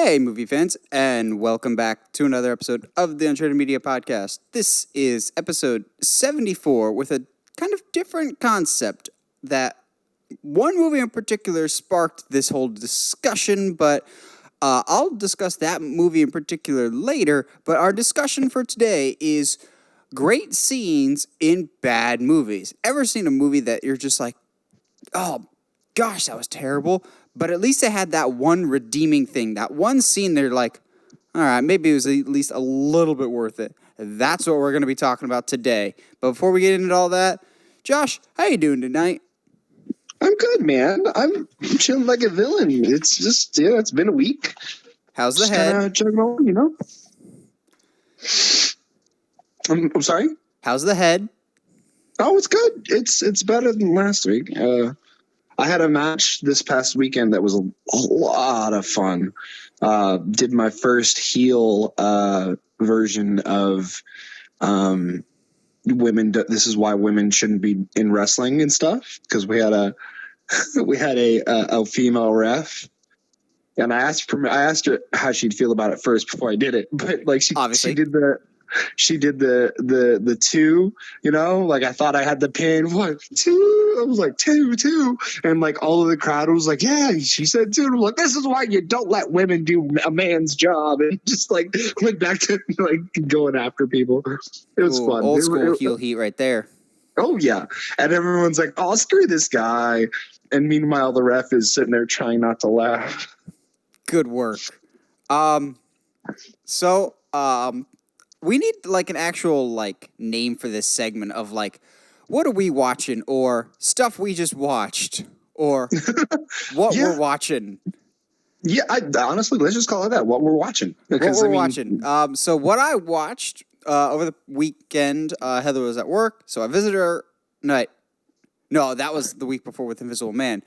Hey, movie fans, and welcome back to another episode of the Uncharted Media Podcast. This is episode 74 with a kind of different concept that one movie in particular sparked this whole discussion, but I'll discuss that movie in particular later. But our discussion for today is great scenes in bad movies. Ever seen a movie that you're just like, oh, gosh, that was terrible, but at least it had that one redeeming thing, that one scene they're like, all right, maybe it was at least a little bit worth it. That's what we're going to be talking about today. But before we get into all that, Josh, how you doing tonight? I'm good, man. I'm chilling like a villain. It's just, it's been a week. How's the just head? Chugging along, I'm sorry? How's the head? Oh, it's good. It's better than last week. I had a match this past weekend that was a lot of fun. Did my first heel version of women. This is why women shouldn't be in wrestling and stuff, because we had a female ref, and I asked her how she'd feel about it first before I did it, but like she did the two, like I thought I had the pin. What, two? I was like, two. And like all of the crowd was like, yeah, she said two. And I'm like, this is why you don't let women do a man's job. And just like went back to like going after people. It was fun. Old school heel heat right there. Oh yeah. And everyone's like, oh, screw this guy. And meanwhile, the ref is sitting there trying not to laugh. Good work. We need like an actual like name for this segment of like, what are we watching, or stuff we just watched, or what we're watching. Yeah, honestly, let's just call it that. What we're watching. Watching. So what I watched over the weekend, Heather was at work, so I visited her. No, that was the week before with Invisible Man.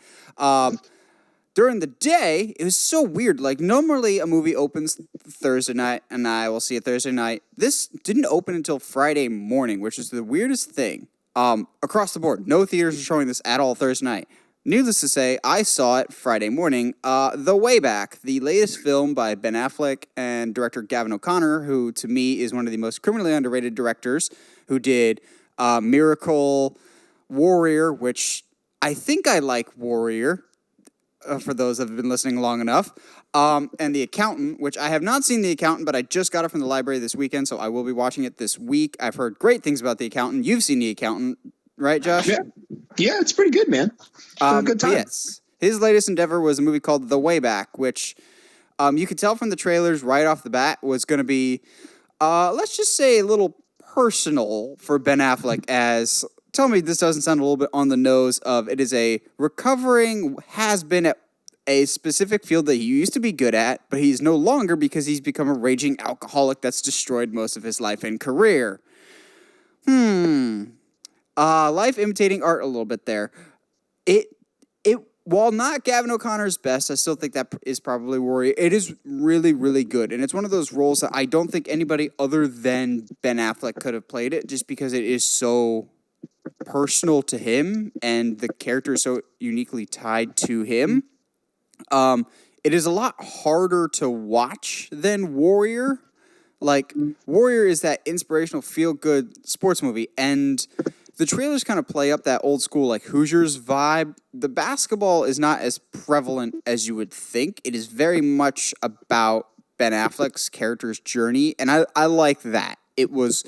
During the day, it was so weird. Like, normally a movie opens Thursday night, and I will see it Thursday night. This didn't open until Friday morning, which is the weirdest thing. Across the board, no theaters are showing this at all Thursday night. Needless to say, I saw it Friday morning. The Way Back, the latest film by Ben Affleck and director Gavin O'Connor, who to me is one of the most criminally underrated directors, who did Miracle, Warrior, which I think I like Warrior. For those that have been listening long enough, and The Accountant, which I have not seen The Accountant, but I just got it from the library this weekend, so I will be watching it this week. I've heard great things about The Accountant. You've seen The Accountant, right, Josh? Yeah, it's pretty good, man. Good time. Yes. His latest endeavor was a movie called The Way Back, which you could tell from the trailers right off the bat was going to be, let's just say, a little personal for Ben Affleck, as... Tell me this doesn't sound a little bit on the nose of it is a recovering has-been at a specific field that he used to be good at, but he's no longer because he's become a raging alcoholic that's destroyed most of his life and career. Life imitating art a little bit there. While not Gavin O'Connor's best, I still think that is probably Warrior. It is really, really good, and it's one of those roles that I don't think anybody other than Ben Affleck could have played it, just because it is so personal to him, and the character is so uniquely tied to him. It is a lot harder to watch than Warrior. Like, Warrior is that inspirational, feel-good sports movie, and the trailers kind of play up that old school, like, Hoosiers vibe. The basketball is not as prevalent as you would think. It is very much about Ben Affleck's character's journey, and I like that. It was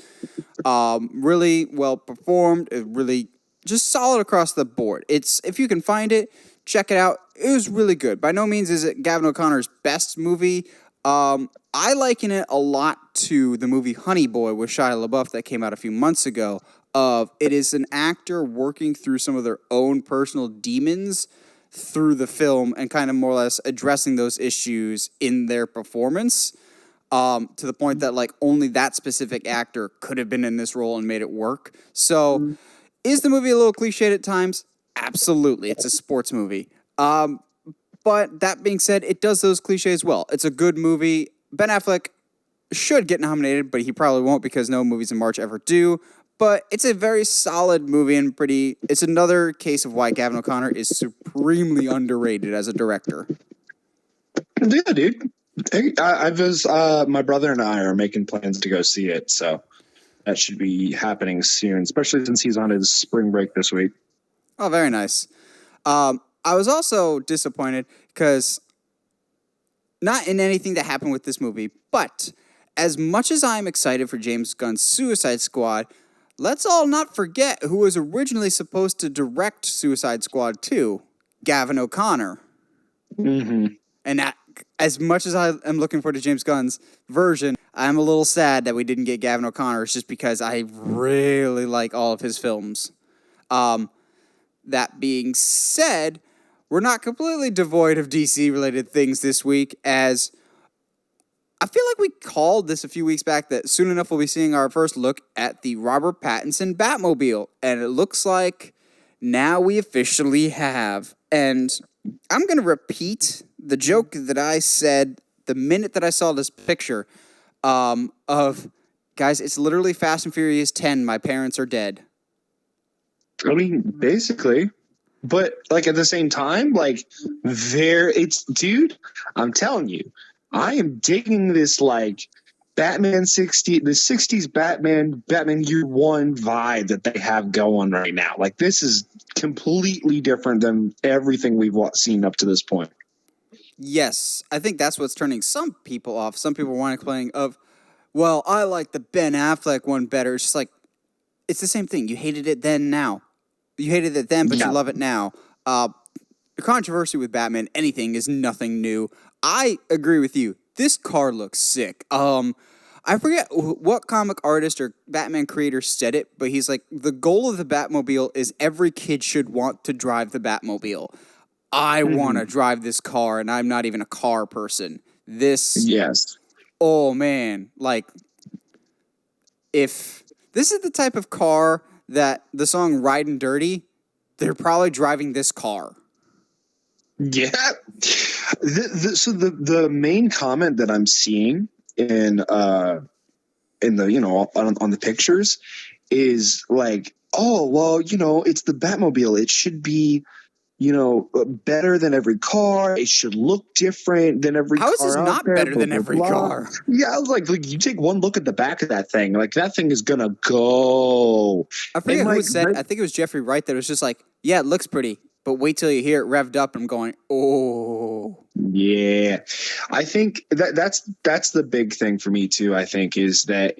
really well performed, really just solid across the board. If you can find it, check it out. It was really good. By no means is it Gavin O'Connor's best movie. I liken it a lot to the movie Honey Boy with Shia LaBeouf that came out a few months ago. It is an actor working through some of their own personal demons through the film and kind of more or less addressing those issues in their performance. To the point that, like, only that specific actor could have been in this role and made it work. So, is the movie a little cliched at times? Absolutely. It's a sports movie. But that being said, it does those cliches well. It's a good movie. Ben Affleck should get nominated, but he probably won't because no movies in March ever do. But it's a very solid movie and it's another case of why Gavin O'Connor is supremely underrated as a director. Yeah, dude. My brother and I are making plans to go see it, so that should be happening soon, especially since he's on his spring break this week. Oh, very nice. I was also disappointed because not in anything that happened with this movie, but as much as I'm excited for James Gunn's Suicide Squad, let's all not forget who was originally supposed to direct Suicide Squad 2, Gavin O'Connor. Mm-hmm. And that, as much as I am looking forward to James Gunn's version, I'm a little sad that we didn't get Gavin O'Connor. It's just because I really like all of his films. That being said, we're not completely devoid of DC-related things this week, as I feel like we called this a few weeks back that soon enough we'll be seeing our first look at the Robert Pattinson Batmobile, and it looks like now we officially have. And I'm going to repeat the joke that I said the minute that I saw this picture of, guys, it's literally Fast and Furious 10, my parents are dead. I mean, basically. But, like, at the same time, like, dude, I'm telling you, I am digging this, like, the 60s Batman Year One vibe that they have going right now. Like, this is completely different than everything we've seen up to this point. Yes, I think that's what's turning some people off. Some people want to complain of, well, I like the Ben Affleck one better. It's just like, it's the same thing. You hated it then, now. You hated it then, but you love it now. The controversy with Batman, anything, is nothing new. I agree with you. This car looks sick. I forget what comic artist or Batman creator said it, but he's like, the goal of the Batmobile is every kid should want to drive the Batmobile. I want to drive this car, and I'm not even a car person. Yes. Oh, man. Like, if this is the type of car that the song Ridin' Dirty, they're probably driving this car. Yeah. So the main comment that I'm seeing in the, you know, on the pictures is like, oh, well, you know, it's the Batmobile. It should be, you know, better than every car. It should look different than every car. How is this not better than every car? Yeah, I was like, you take one look at the back of that thing, like that thing is gonna go. I forget who said. I think it was Jeffrey Wright that was just like, yeah, it looks pretty, but wait till you hear it revved up. I'm going, oh, yeah. I think that's the big thing for me too. I think is that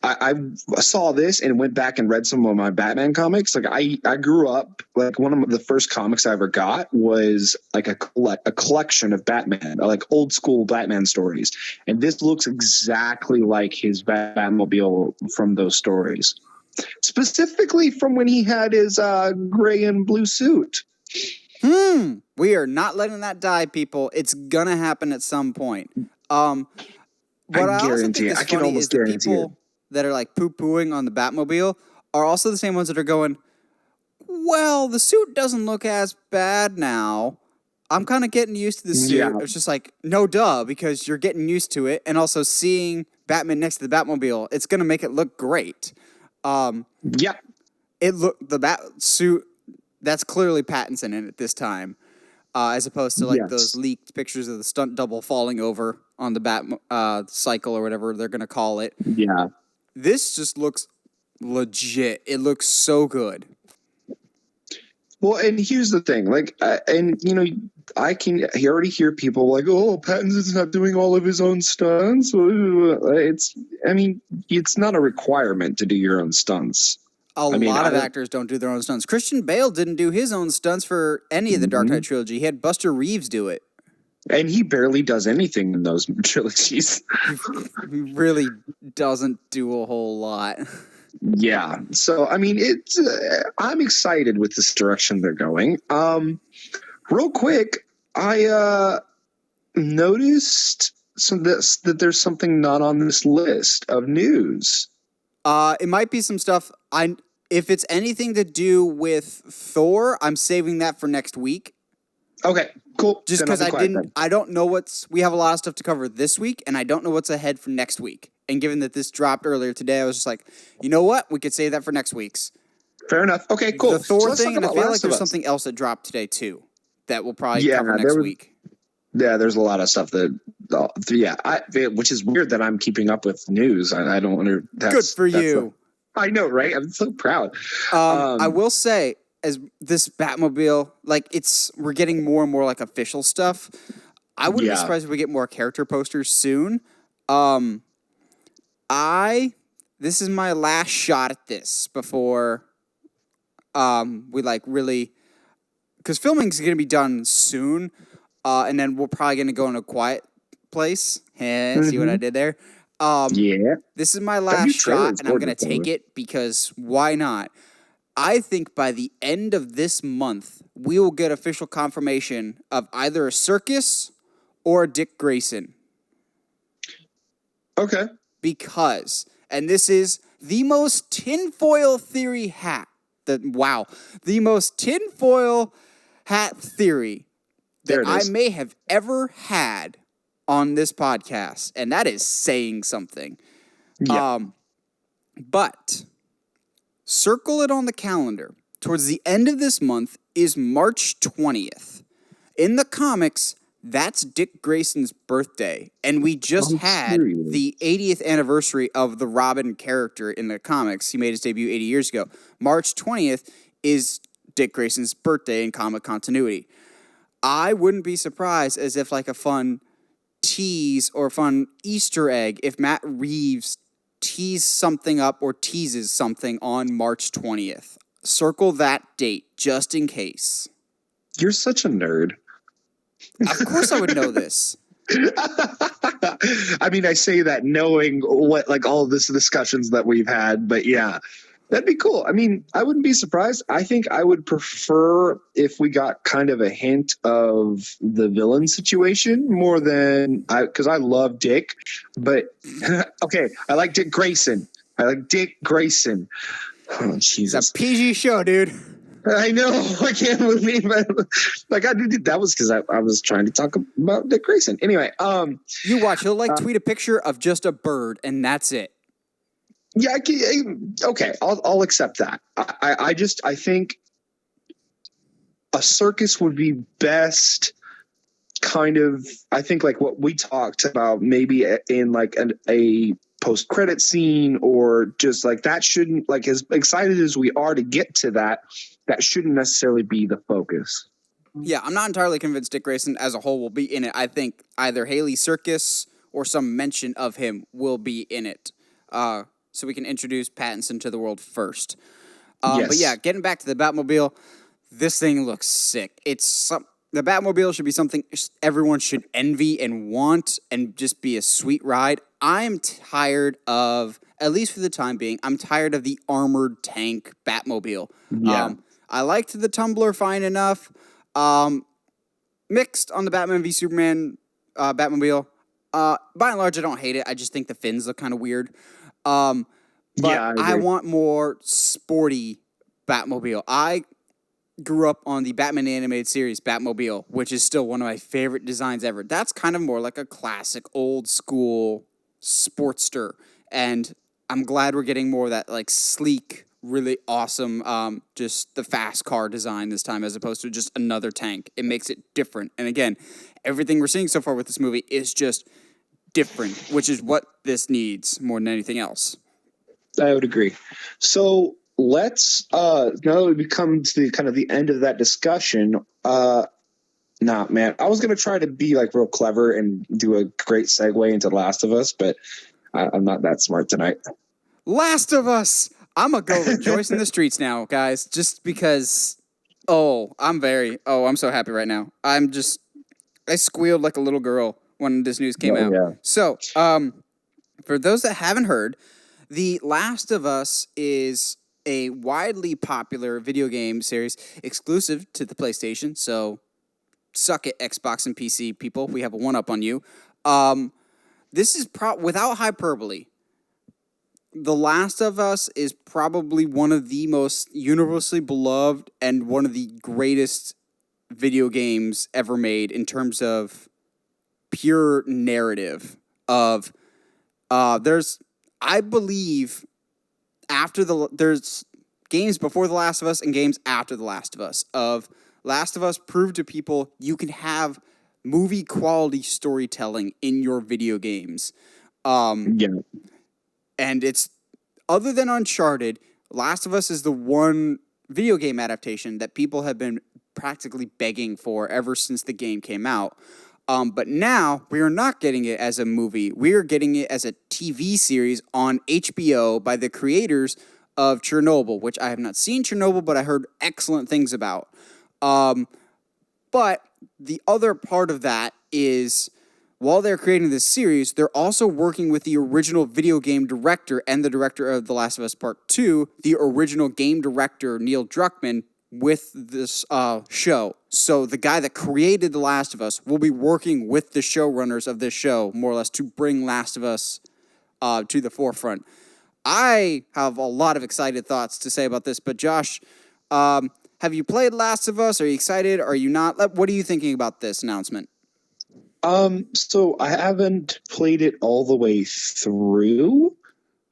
I saw this and went back and read some of my Batman comics. Like I grew up, like one of the first comics I ever got was like a collection of Batman, like old school Batman stories. And this looks exactly like his Batmobile from those stories, specifically from when he had his gray and blue suit. We are not letting that die, people. It's gonna happen at some point. What I guarantee it. I can almost guarantee it. That are like poo-pooing on the Batmobile are also the same ones that are going, well, the suit doesn't look as bad now. I'm kind of getting used to the suit. Yeah. It's just like, no duh, because you're getting used to it. And also seeing Batman next to the Batmobile, it's going to make it look great. Yeah. The bat suit, that's clearly Pattinson in it this time. As opposed to like those leaked pictures of the stunt double falling over on the bat cycle or whatever they're going to call it. Yeah. This just looks legit. It looks so good. Well, and here's the thing, like, and you know, I already hear people like, "Oh, Pattinson's not doing all of his own stunts." It's not a requirement to do your own stunts. A lot of actors don't do their own stunts. Christian Bale didn't do his own stunts for any of the Dark Knight trilogy. He had Buster Reeves do it. And he barely does anything in those trilogies. He really doesn't do a whole lot. Yeah. So, I mean, I'm excited with this direction they're going. Real quick, I noticed that there's something not on this list of news. It might be some stuff. If it's anything to do with Thor, I'm saving that for next week. Okay, cool. Just because I don't know we have a lot of stuff to cover this week, and I don't know what's ahead for next week. And given that this dropped earlier today, I was just like, you know what? We could save that for next week's. Fair enough. Okay, cool. The Thor thing, and I feel like there's something else that dropped today, too, that we'll probably cover next week. there's a lot of stuff that, which is weird that I'm keeping up with news. I don't wonder. Good for you. I know, right? I'm so proud. I will say, as this Batmobile, like we're getting more and more like official stuff. I wouldn't be surprised if we get more character posters soon. This is my last shot at this before we like really, because filming is going to be done soon, and then we're probably going to go in a quiet place. See what I did there? This is my last shot, and I'm going to take it because why not? I think by the end of this month, we will get official confirmation of either a Circus or a Dick Grayson. Okay. Because, and this is the most tinfoil theory hat. The most tinfoil hat theory that I may have ever had on this podcast, and that is saying something. Yeah. But circle it on the calendar. Towards the end of this month is March 20th. In the comics, that's Dick Grayson's birthday, and we just had the 80th anniversary of the Robin character in the comics. He made his debut 80 years ago. March 20th is Dick Grayson's birthday in comic continuity. I wouldn't be surprised as if like a fun tease or fun Easter egg if Matt Reeves teases something up or teases something on March 20th. Circle that date just in case. You're such a nerd. Of course I would know this. I mean, I say that knowing what, like, all of this discussions that we've had, but yeah, that'd be cool. I mean, I wouldn't be surprised. I think I would prefer if we got kind of a hint of the villain situation more than because I love Dick, but okay, I like Dick Grayson. Oh, Jesus. It's a PG show, dude. I know. I can't believe it. Like, that was because I was trying to talk about Dick Grayson. Anyway, you watch. He'll tweet a picture of just a bird, and that's it. Yeah. Okay. I'll accept that. I think a circus would be best. Kind of. I think like what we talked about, maybe in like a post-credit scene, or just like that shouldn't, like, as excited as we are to get to that shouldn't necessarily be the focus. Yeah, I'm not entirely convinced Dick Grayson as a whole will be in it. I think either Haley Circus or some mention of him will be in it. So we can introduce Pattinson to the world first. Yes. But yeah, getting back to the Batmobile, this thing looks sick. The Batmobile should be something everyone should envy and want and just be a sweet ride. I'm tired of, at least for the time being, I'm tired of the armored tank Batmobile. Yeah. I liked the Tumbler fine enough. Mixed on the Batman v Superman Batmobile. By and large, I don't hate it. I just think the fins look kind of weird. But yeah, I want more sporty Batmobile. I grew up on the Batman animated series Batmobile, which is still one of my favorite designs ever. That's kind of more like a classic old school sportster, and I'm glad we're getting more of that like sleek, really awesome, just the fast car design this time as opposed to just another tank. It makes it different. And again, everything we're seeing so far with this movie is just different, which is what this needs more than anything else. I would agree. So let's now that we've come to the kind of the end of that discussion, man, I was gonna try to be like real clever and do a great segue into The Last of Us, but I'm not that smart tonight. Last of Us! I'm gonna go rejoice in the streets now, guys, just because I'm so happy right now. I squealed like a little girl when this news came out. Yeah. So, for those that haven't heard, The Last of Us is a widely popular video game series exclusive to the PlayStation. So, suck it, Xbox and PC people. We have a one-up on you. This is without hyperbole. The Last of Us is probably one of the most universally beloved and one of the greatest video games ever made in terms of pure narrative of I believe there's games before The Last of Us and games after The Last of Us. Last of Us proved to people you can have movie quality storytelling in your video games. Yeah. And it's, other than Uncharted, Last of Us is the one video game adaptation that people have been practically begging for ever since the game came out. But now we are not getting it as a movie. We are getting it as a TV series on HBO by the creators of Chernobyl, which I have not seen Chernobyl, but I heard excellent things about. But the other part of that is, while they're creating this series, they're also working with the original video game director and the director of The Last of Us Part 2, the original game director, Neil Druckmann, with this show. So the guy that created The Last of Us will be working with the showrunners of this show, more or less, to bring Last of Us to the forefront. I have a lot of excited thoughts to say about this, but Josh, have you played Last of Us? Are you excited? Are you not? What are you thinking about this announcement? So I haven't played it all the way through,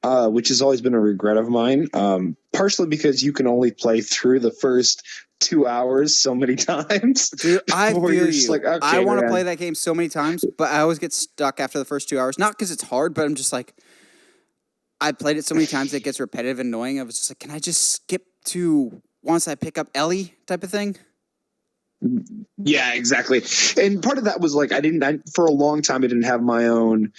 which has always been a regret of mine. Partially because you can only play through the first 2 hours so many times. Dude, I feel you. Like, okay, I want to play that game so many times, but I always get stuck after the first 2 hours. Not because it's hard, but I'm just like, I played it so many times that it gets repetitive and annoying. I was just like, can I just skip to once I pick up Ellie type of thing? Yeah, exactly. And part of that was like, for a long time, I didn't have my own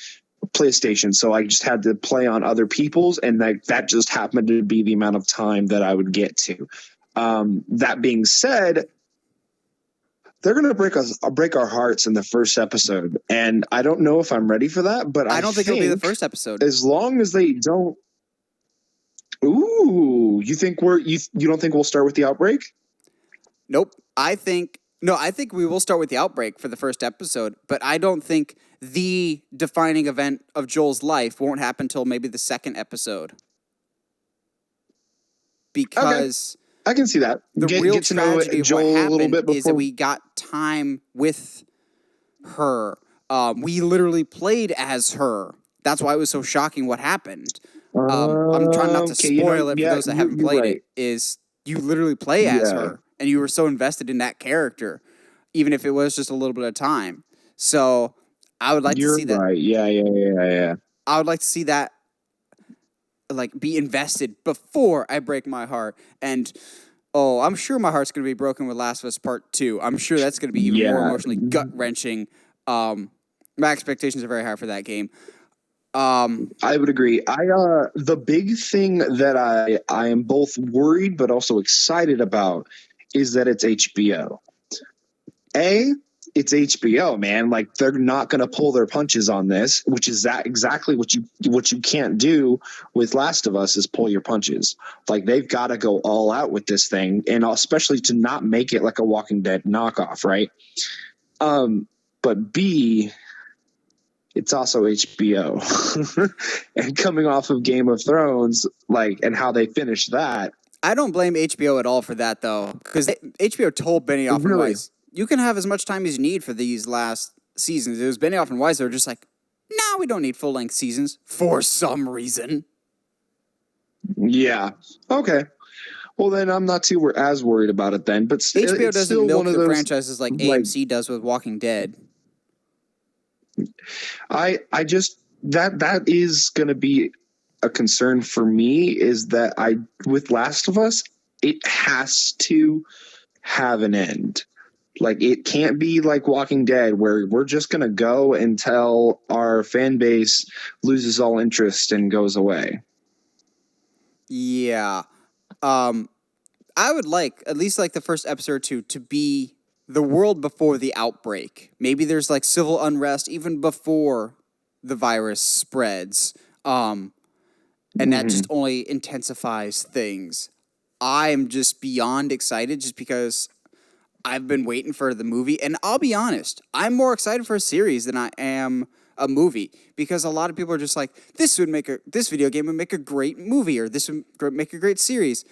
PlayStation, so I just had to play on other people's, and that just happened to be the amount of time that I would get to. That being said, they're going to break our hearts in the first episode, and I don't know if I'm ready for that, but I don't think it'll be the first episode. As long as they don't. Ooh, you don't think we'll start with the outbreak? Nope. I think we will start with the outbreak for the first episode, but I don't think the defining event of Joel's life won't happen until maybe the second episode. Because I can see that. The real tragedy of what happened is that we got time with her. We literally played as her. That's why it was so shocking what happened. I'm trying not to spoil it for those that haven't played it, is you literally play as her. And you were so invested in that character, even if it was just a little bit of time. So I would like to see that. Right. Yeah. I would like to see that, like, be invested before I break my heart. And, I'm sure my heart's going to be broken with Last of Us Part 2. I'm sure that's going to be even more emotionally gut-wrenching. My expectations are very high for that game. I would agree. The big thing that I am both worried but also excited about is that it's HBO. It's HBO, man. Like, they're not going to pull their punches on this, which is exactly what you can't do with Last of Us, is pull your punches. Like, they've got to go all out with this thing, and especially to not make it like a Walking Dead knockoff, right? But B, it's also HBO. And coming off of Game of Thrones, and how they finished that. I don't blame HBO at all for that, though, because HBO told Benioff and Weiss, you can have as much time as you need for these last seasons. It was Benioff and Weiss that were just like, no, we don't need full-length seasons for some reason. Yeah. Okay. Well, then I'm not as worried about it then. But HBO doesn't milk the franchises like AMC does with Walking Dead. I just that is going to be a concern for me, is that with Last of Us, it has to have an end. Like, it can't be like Walking Dead, where we're just going to go until our fan base loses all interest and goes away. Yeah. I would at least the first episode or two to be the world before the outbreak. Maybe there's civil unrest even before the virus spreads. And that just only intensifies things. I'm just beyond excited just because I've been waiting for the movie. And I'll be honest, I'm more excited for a series than I am a movie, because a lot of people are just like, this video game would make a great movie, or this would make a great series.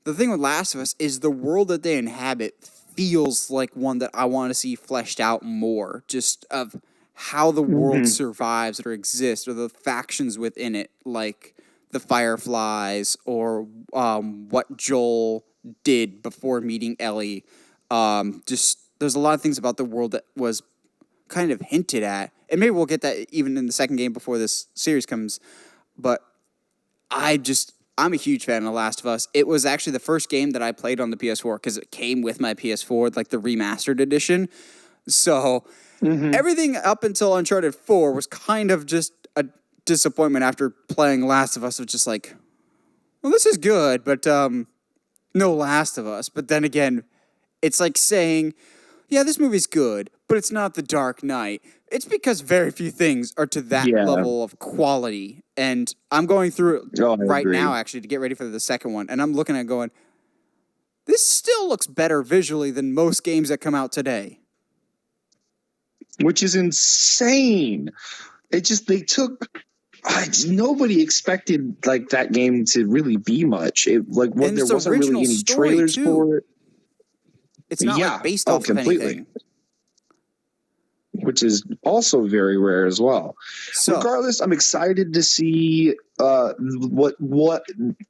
The thing with Last of Us is the world that they inhabit feels like one that I want to see fleshed out more, just of how the world survives or exists, or the factions within it, like the Fireflies, or what Joel did before meeting Ellie. Just there's a lot of things about the world that was kind of hinted at, and maybe we'll get that even in the second game before this series comes, but I'm a huge fan of The Last of Us. It was actually the first game that I played on the PS4 because it came with my PS4, like the remastered edition. So everything up until Uncharted 4 was kind of just a disappointment after playing Last of Us. It was just like, well, this is good, but no Last of Us. But then again, it's like saying, yeah, this movie's good, but it's not The Dark Knight. It's because very few things are to that level of quality. And I'm going through it right now, actually, to get ready for the second one. And I'm looking at it going, this still looks better visually than most games that come out today. Which is insane. Nobody expected like that game to really be much. There wasn't really any trailers for it. It's not like based off of anything. Which is also very rare as well. So, regardless, I'm excited to see what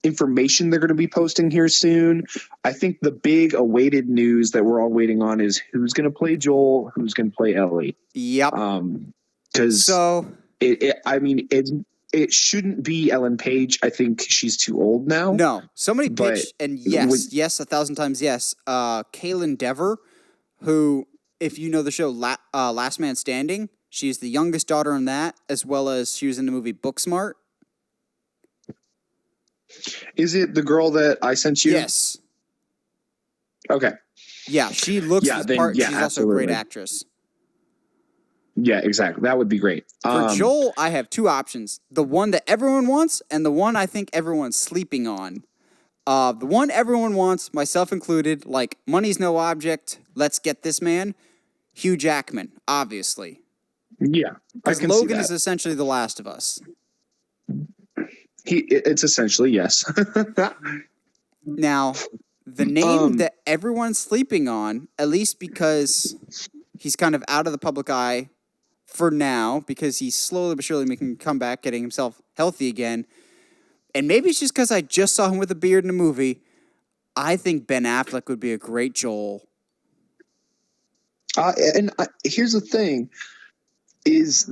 information they're going to be posting here soon. I think the big awaited news that we're all waiting on is who's going to play Joel, who's going to play Ellie. Yep. Because it shouldn't be Ellen Page. I think she's too old now. No. Somebody pitched, and yes, 1,000 times yes. Kaylin Dever, who, if you know the show Last Man Standing, she's the youngest daughter in that, as well as she was in the movie Booksmart. Is it the girl that I sent you? Yes. Okay. Yeah, she looks the part. She's also a great actress. Yeah, exactly. That would be great. For Joel, I have two options. The one that everyone wants and the one I think everyone's sleeping on. The one everyone wants, myself included, like, money's no object, let's get this man, Hugh Jackman, obviously. Yeah, because Logan is essentially The Last of Us. It's essentially, yes. Now, the name that everyone's sleeping on, at least because he's kind of out of the public eye for now, because he's slowly but surely making a comeback, getting himself healthy again, and maybe it's just because I just saw him with a beard in a movie, I think Ben Affleck would be a great Joel. Here's the thing, is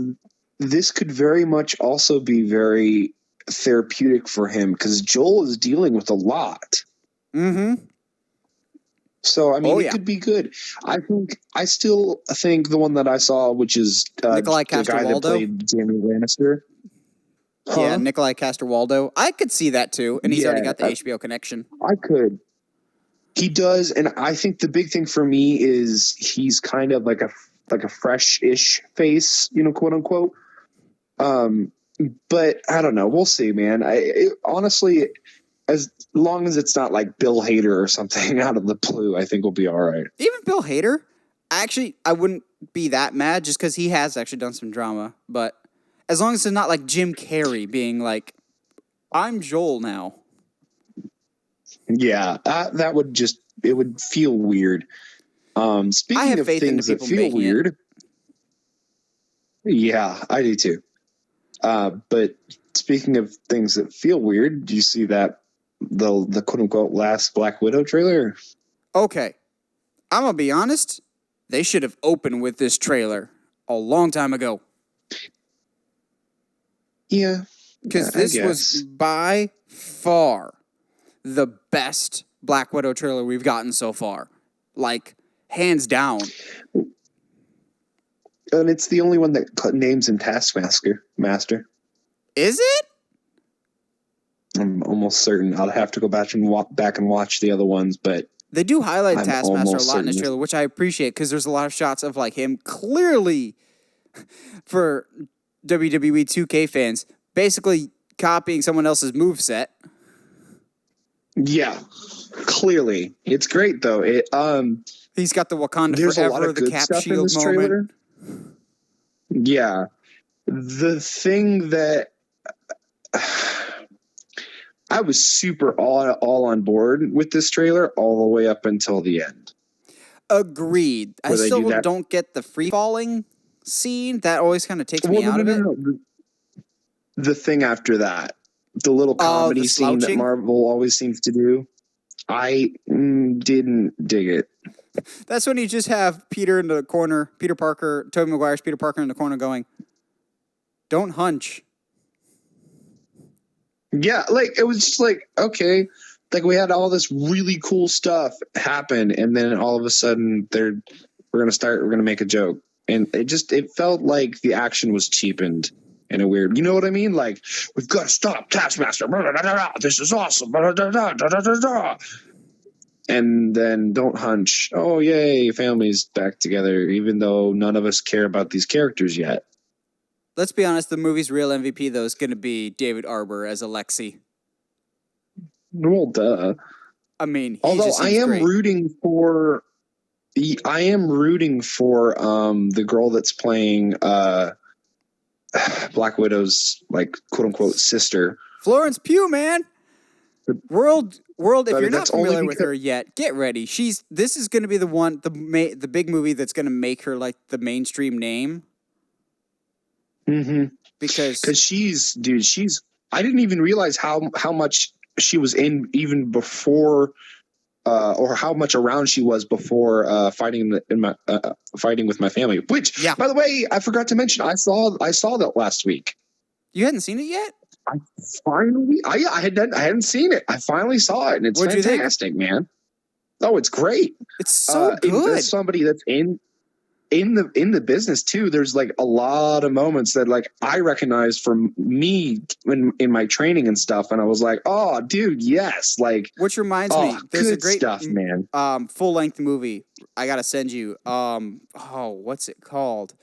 this could very much also be very therapeutic for him, because Joel is dealing with a lot. Mm-hmm. So, I mean, it could be good. I still think the one that I saw, which is the guy that played Jaime Lannister. Yeah, Nikolai Coster-Waldau. I could see that too, and he's already got the HBO connection. I could. He does, and I think the big thing for me is he's kind of like a fresh-ish face, quote unquote. But I don't know. We'll see, man. Honestly, as long as it's not like Bill Hader or something out of the blue, I think we'll be all right. Even Bill Hader, I wouldn't be that mad just because he has actually done some drama. But as long as it's not like Jim Carrey being like, I'm Joel now. Yeah, that would it would feel weird. Speaking of things that feel weird. Yeah, I do too. But speaking of things that feel weird, do you see that the quote unquote last Black Widow trailer? Okay. I'm gonna be honest, they should have opened with this trailer a long time ago. Yeah. Because this was by far the best Black Widow trailer we've gotten so far. Like, hands down. And it's the only one that names him Taskmaster. Is it? I'm almost certain. I'll have to go back and watch the other ones, but they do highlight Taskmaster a lot in this trailer, which I appreciate because there's a lot of shots of like him clearly, for WWE 2K fans, basically copying someone else's moveset. Yeah, clearly. It's great though. He's got the Wakanda Forever, the Cap Shield moment. Yeah. The thing that I was super all on board with this trailer all the way up until the end. Agreed. I still don't get the free falling scene. That always kind of takes me out of it. The thing after that, the little comedy scene that Marvel always seems to do. I didn't dig it. That's when you just have Peter in the corner, Peter Parker, Tobey Maguire's Peter Parker in the corner going, "Don't hunch." Yeah, like it was just like, okay, like we had all this really cool stuff happen, and then all of a sudden we're gonna make a joke, and it felt like the action was cheapened in a weird, you know what I mean? Like, we've got to stop Taskmaster. This is awesome. And then don't hunch. Oh yay, family's back together, even though none of us care about these characters yet. Let's be honest, the movie's real MVP, though, is going to be David Arbor as Alexi. Well, duh. I mean, although I am great. rooting for the girl that's playing Black Widow's, like, quote unquote sister. Florence Pugh, man. World. If you're not familiar with her yet, get ready. This is going to be the big movie that's going to make her like the mainstream name. Mm-hmm. Because I didn't even realize how much she was in even before, or how much around she was before fighting with my family. Which, by the way, I forgot to mention, I saw that last week. You hadn't seen it yet? I hadn't seen it. I finally saw it, and it's fantastic, man. Oh, it's great. It's so good. As somebody that's in the business too, there's like a lot of moments that like I recognize from me in my training and stuff, and I was like, oh, dude, yes. Like, which reminds me, there's a great stuff, man. Full length movie I gotta send you. What's it called?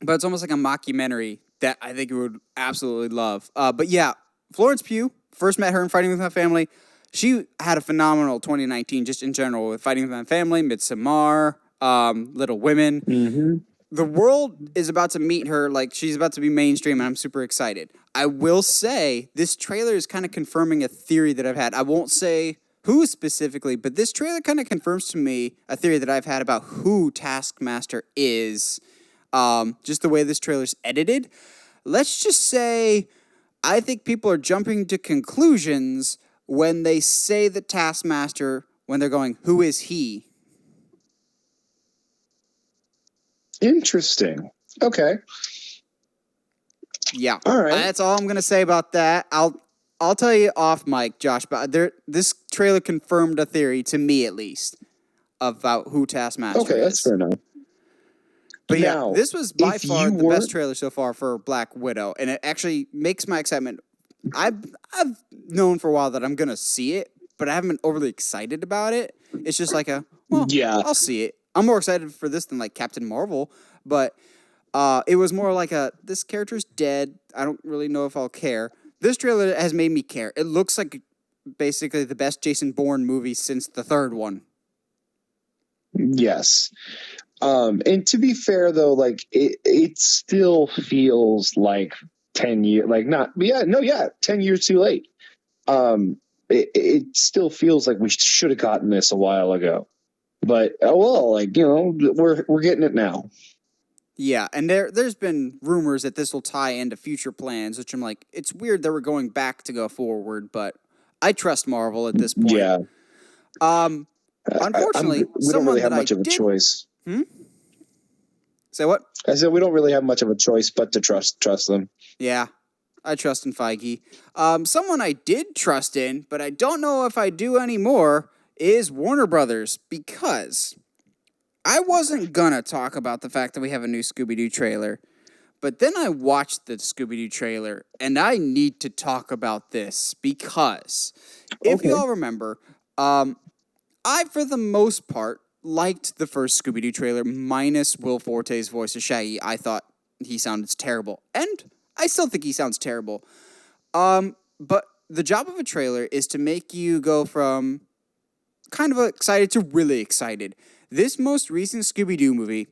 But it's almost like a mockumentary that I think you would absolutely love. But yeah, Florence Pugh, first met her in Fighting With My Family. She had a phenomenal 2019 just in general with Fighting With My Family, Midsommar, Little Women. Mm-hmm. The world is about to meet her, like she's about to be mainstream, and I'm super excited. I will say this trailer is kind of confirming a theory that I've had. I won't say who specifically, but this trailer kind of confirms to me a theory that I've had about who Taskmaster is. Just the way this trailer's edited. Let's just say I think people are jumping to conclusions when they say the Taskmaster, when they're going, who is he? Interesting. Okay. Yeah. All right. That's all I'm going to say about that. I'll tell you off mic, Josh, but this trailer confirmed a theory, to me at least, about who Taskmaster is. Okay, that's fair enough. But now, this was by far the best trailer so far for Black Widow, and it actually makes my excitement. I've known for a while that I'm going to see it, but I haven't been overly excited about it. It's just like I'll see it. I'm more excited for this than like Captain Marvel, but it was more like this character's dead. I don't really know if I'll care. This trailer has made me care. It looks like basically the best Jason Bourne movie since the third one. Yes. And to be fair though, like it still feels like 10 years, like 10 years too late. It still feels like we should have gotten this a while ago, but we're getting it now. Yeah, and there's been rumors that this will tie into future plans, which I'm like, it's weird that we're going back to go forward, but I trust Marvel at this point. Yeah. Unfortunately, we don't really have much of a choice. Say what? I said we don't really have much of a choice but to trust them. Yeah, I trust in Feige. Someone I did trust in, but I don't know if I do anymore, is Warner Brothers, because I wasn't gonna talk about the fact that we have a new Scooby-Doo trailer, but then I watched the Scooby-Doo trailer, and I need to talk about this, because if you all remember, I, for the most part, liked the first Scooby-Doo trailer, minus Will Forte's voice of Shaggy. I thought he sounded terrible, and I still think he sounds terrible. But the job of a trailer is to make you go from kind of excited to really excited. This most recent Scooby-Doo movie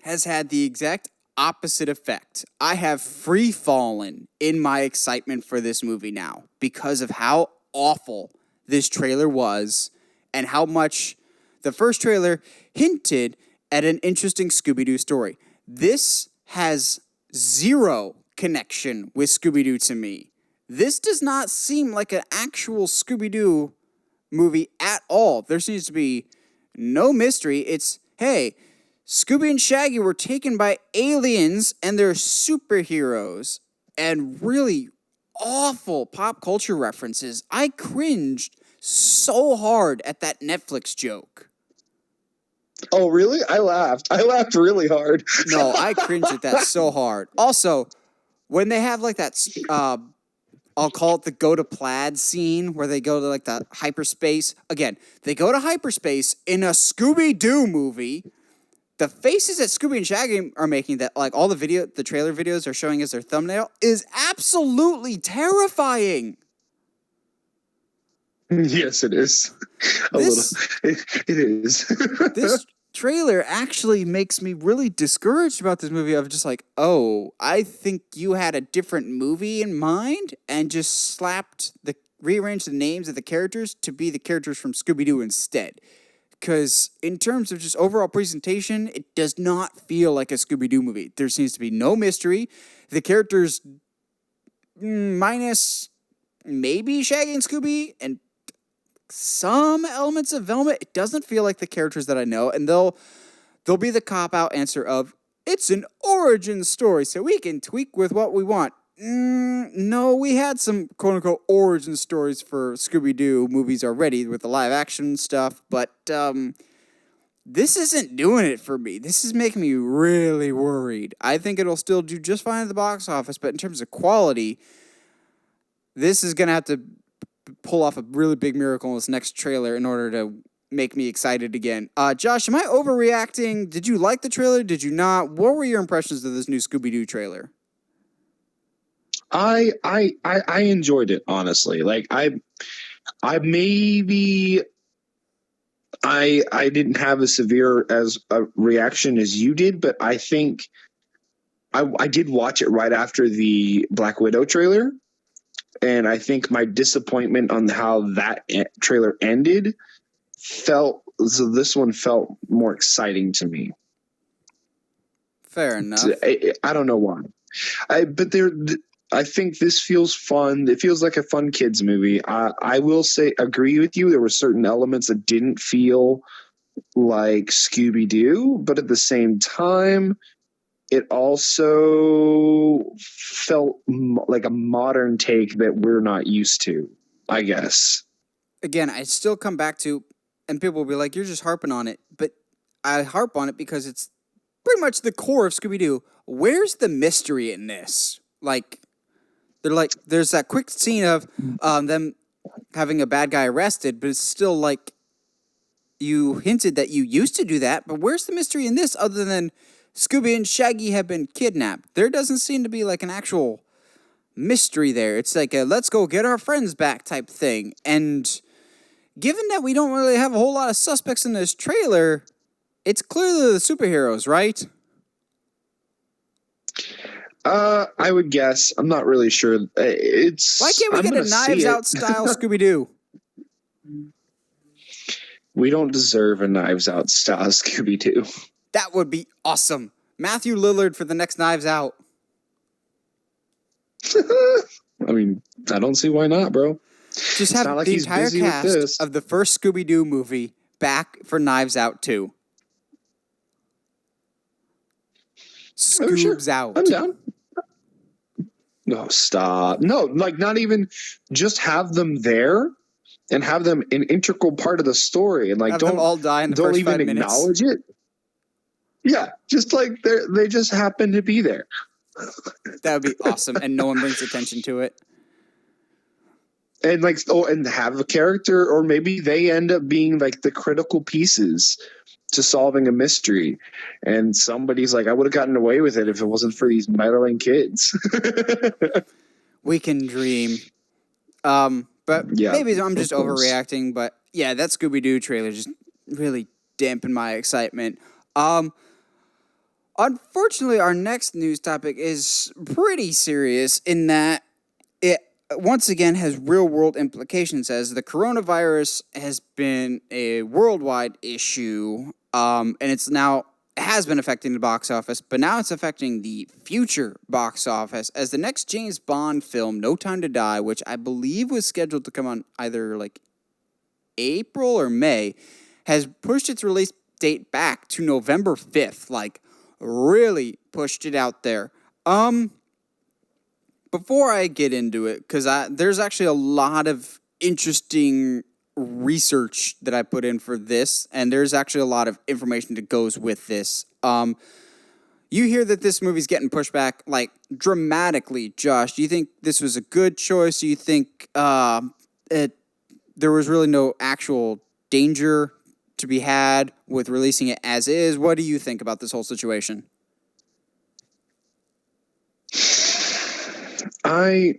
has had the exact opposite effect. I have free-fallen in my excitement for this movie now because of how awful this trailer was and how much the first trailer hinted at an interesting Scooby-Doo story. This has zero connection with Scooby-Doo to me. This does not seem like an actual Scooby-Doo movie at all. There seems to be no mystery. It's, hey, Scooby and Shaggy were taken by aliens and they're superheroes. And really awful pop culture references. I cringed so hard at that Netflix joke. Oh, really? I laughed. I laughed really hard. No, I cringed at that so hard. Also, when they have like that, I'll call it the go to plaid scene where they go to like the hyperspace. Again, they go to hyperspace in a Scooby-Doo movie. The faces that Scooby and Shaggy are making, that like all the trailer videos are showing as their thumbnail, is absolutely terrifying. Yes, it is. It is. This trailer actually makes me really discouraged about this movie. Of just like, oh, I think you had a different movie in mind and just rearranged the names of the characters to be the characters from Scooby-Doo instead. Because in terms of just overall presentation, it does not feel like a Scooby-Doo movie. There seems to be no mystery. The characters, minus maybe Shaggy and Scooby and some elements of Velma, it doesn't feel like the characters that I know. And they'll be the cop-out answer of, it's an origin story, so we can tweak with what we want. No, we had some quote-unquote origin stories for Scooby-Doo movies already with the live-action stuff, but this isn't doing it for me. This is making me really worried. I think it'll still do just fine at the box office, but in terms of quality, this is going to have to pull off a really big miracle in this next trailer in order to make me excited again. Josh, am I overreacting? Did you like the trailer? Did you not? What were your impressions of this new Scooby-Doo trailer? I enjoyed it, honestly. Like I didn't have as severe as a reaction as you did, but I think I did watch it right after the Black Widow trailer, and I think my disappointment on how that trailer ended this one felt more exciting to me. Fair enough. I don't know why. I think this feels fun. It feels like a fun kids movie. I will agree with you. There were certain elements that didn't feel like Scooby-Doo, but at the same time, it also felt like a modern take that we're not used to, I guess. Again, I still come back to, and people will be like, you're just harping on it, but I harp on it because it's pretty much the core of Scooby-Doo. Where's the mystery in this? There's that quick scene of them having a bad guy arrested, but it's still like you hinted that you used to do that, but where's the mystery in this other than Scooby and Shaggy have been kidnapped? There doesn't seem to be like an actual mystery there. It's like a let's go get our friends back type thing. And given that we don't really have a whole lot of suspects in this trailer, it's clearly the superheroes, right? I would guess. I'm not really sure. Why can't we get a Knives Out style Scooby-Doo? We don't deserve a Knives Out style Scooby-Doo. That would be awesome. Matthew Lillard for the next Knives Out. I mean, I don't see why not, bro. Just have the entire cast of the first Scooby-Doo movie back for Knives Out 2. Scoob's out. I'm down. No, stop. No, like not even just have them there and have them an integral part of the story and like have them all die in the first 5 minutes. Don't even acknowledge it. Yeah, just like they just happen to be there. That would be awesome, and no one brings attention to it. And and have a character, or maybe they end up being like the critical pieces to solving a mystery. And somebody's like, I would have gotten away with it if it wasn't for these meddling kids. We can dream. But yeah, maybe I'm just overreacting. But yeah, that Scooby-Doo trailer just really dampened my excitement. Unfortunately, our next news topic is pretty serious in that it once again has real-world implications, as the coronavirus has been a worldwide issue, and it has been affecting the box office, but now it's affecting the future box office, as the next James Bond film, No Time to Die, which I believe was scheduled to come on either like April or May, has pushed its release date back to November 5th. Like, really pushed it out there. Before I get into it, because there's actually a lot of interesting research that I put in for this, and there's actually a lot of information that goes with this. You hear that this movie's getting pushed back, like, dramatically, Josh. Do you think this was a good choice? Do you think there was really no actual danger to be had with releasing it as is? What do you think about this whole situation? Okay,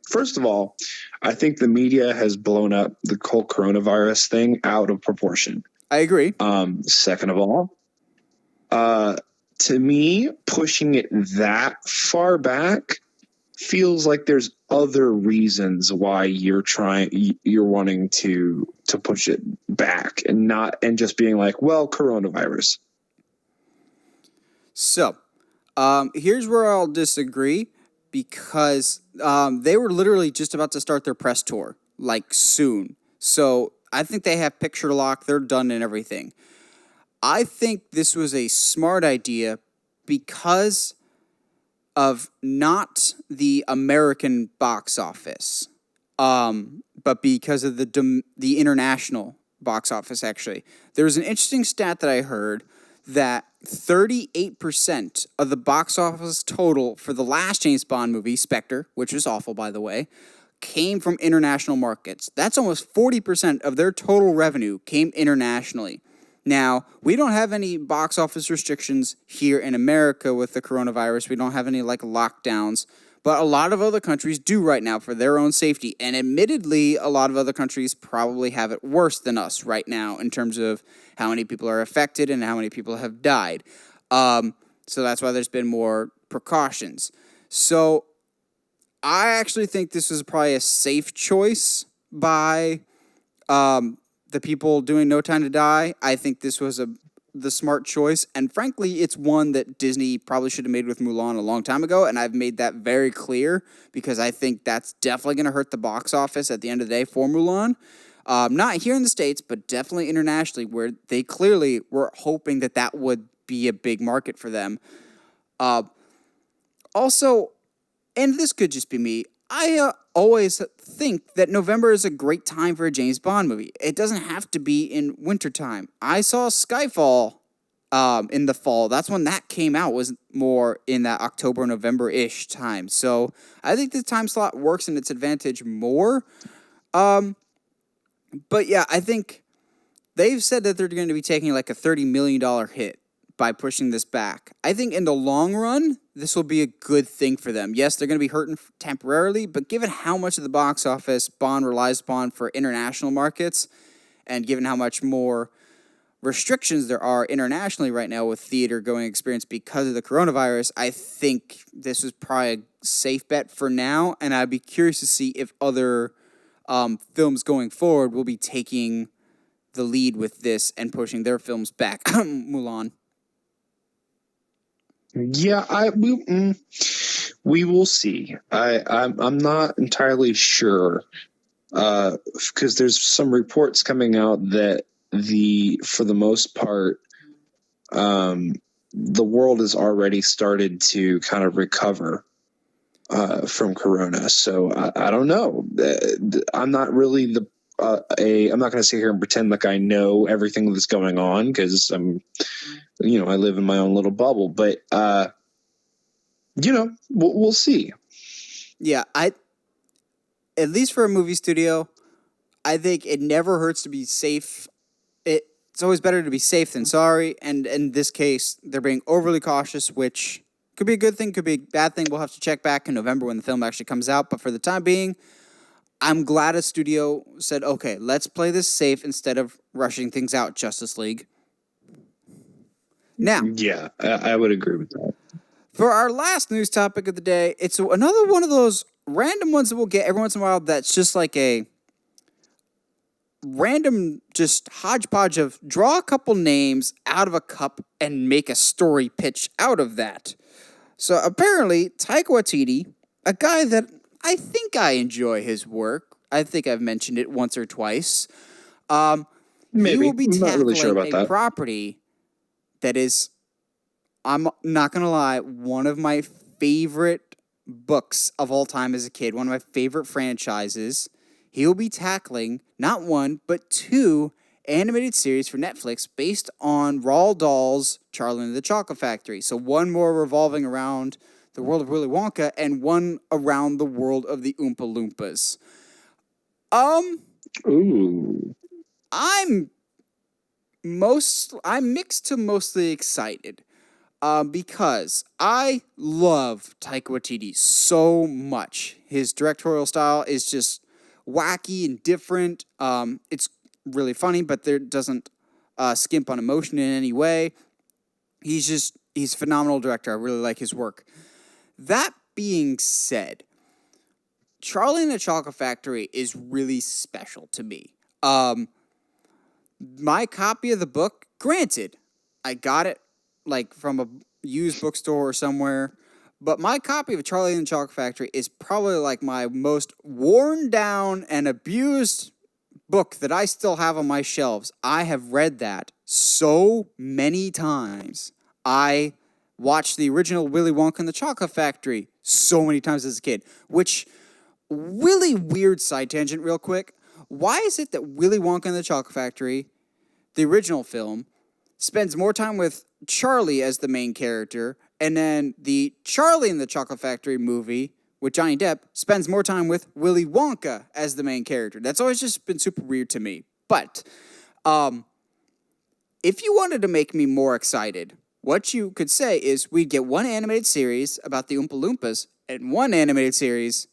first of all, I think the media has blown up the whole coronavirus thing out of proportion. I agree. Second of all, to me, pushing it that far back feels like there's other reasons why you're wanting to push it back and just being like, well, coronavirus. So, here's where I'll disagree, because they were literally just about to start their press tour, like, soon. So I think they have picture lock. They're done and everything. I think this was a smart idea because of not the American box office, but because of the international box office, actually. There was an interesting stat that I heard that 38% of the box office total for the last James Bond movie, Spectre, which was awful, by the way, came from international markets. That's almost 40% of their total revenue came internationally. Now, we don't have any box office restrictions here in America with the coronavirus. We don't have any, like, lockdowns. But a lot of other countries do right now for their own safety. And admittedly, a lot of other countries probably have it worse than us right now in terms of how many people are affected and how many people have died. So that's why there's been more precautions. So I actually think this is probably a safe choice by the people doing No Time to Die. I think this was the smart choice, and frankly, it's one that Disney probably should have made with Mulan a long time ago, and I've made that very clear because I think that's definitely going to hurt the box office at the end of the day for Mulan. Not here in the States, but definitely internationally, where they clearly were hoping that would be a big market for them. Also, and this could just be me, I always think that November is a great time for a James Bond movie. It doesn't have to be in wintertime. I saw Skyfall in the fall. That's when that came out, was more in that October, November-ish time. So I think the time slot works in its advantage more. But yeah, I think they've said that they're going to be taking like a $30 million hit by pushing this back. I think in the long run, this will be a good thing for them. Yes, they're going to be hurting temporarily, but given how much of the box office Bond relies upon for international markets, and given how much more restrictions there are internationally right now with theater going experience because of the coronavirus, I think this was probably a safe bet for now, and I'd be curious to see if other films going forward will be taking the lead with this and pushing their films back. Mulan. Yeah, we will see. I'm not entirely sure because there's some reports coming out that for the most part, the world has already started to kind of recover from Corona. So I don't know. I'm not really I'm not going to sit here and pretend like I know everything that's going on because I live in my own little bubble, but we'll see. Yeah, at least for a movie studio, I think it never hurts to be safe. It's always better to be safe than sorry, and in this case, they're being overly cautious, which could be a good thing, could be a bad thing. We'll have to check back in November when the film actually comes out, but for the time being, I'm glad a studio said, okay, let's play this safe instead of rushing things out, Justice League. Now, yeah, I would agree with that. For our last news topic of the day, it's another one of those random ones that we'll get every once in a while that's just like a random just hodgepodge of draw a couple names out of a cup and make a story pitch out of that. So apparently, Taiki Waititi, a guy that I think I enjoy his work. I think I've mentioned it once or twice. Maybe. He will be I'm not really tackling sure about a that. property that is, I'm not going to lie, one of my favorite books of all time as a kid, one of my favorite franchises. He will be tackling not one, but two animated series for Netflix based on Roald Dahl's Charlie and the Chocolate Factory. So one more revolving around the world of Willy Wonka and one around the world of the Oompa Loompas. Ooh. I'm mixed to mostly excited. Because I love Taika Waititi so much. His directorial style is just wacky and different. It's really funny, but there doesn't skimp on emotion in any way. He's a phenomenal director. I really like his work. That being said, Charlie and the Chocolate Factory is really special to me. My copy of the book, granted, I got it like from a used bookstore or somewhere, but my copy of Charlie and the Chocolate Factory is probably like my most worn down and abused book that I still have on my shelves. I have read that so many times. I watched the original Willy Wonka and the Chocolate Factory so many times as a kid, which, really weird side tangent real quick. Why is it that Willy Wonka and the Chocolate Factory, the original film, spends more time with Charlie as the main character, and then the Charlie and the Chocolate Factory movie with Johnny Depp spends more time with Willy Wonka as the main character? That's always just been super weird to me. But if you wanted to make me more excited, what you could say is we'd get one animated series about the Oompa Loompas and one animated series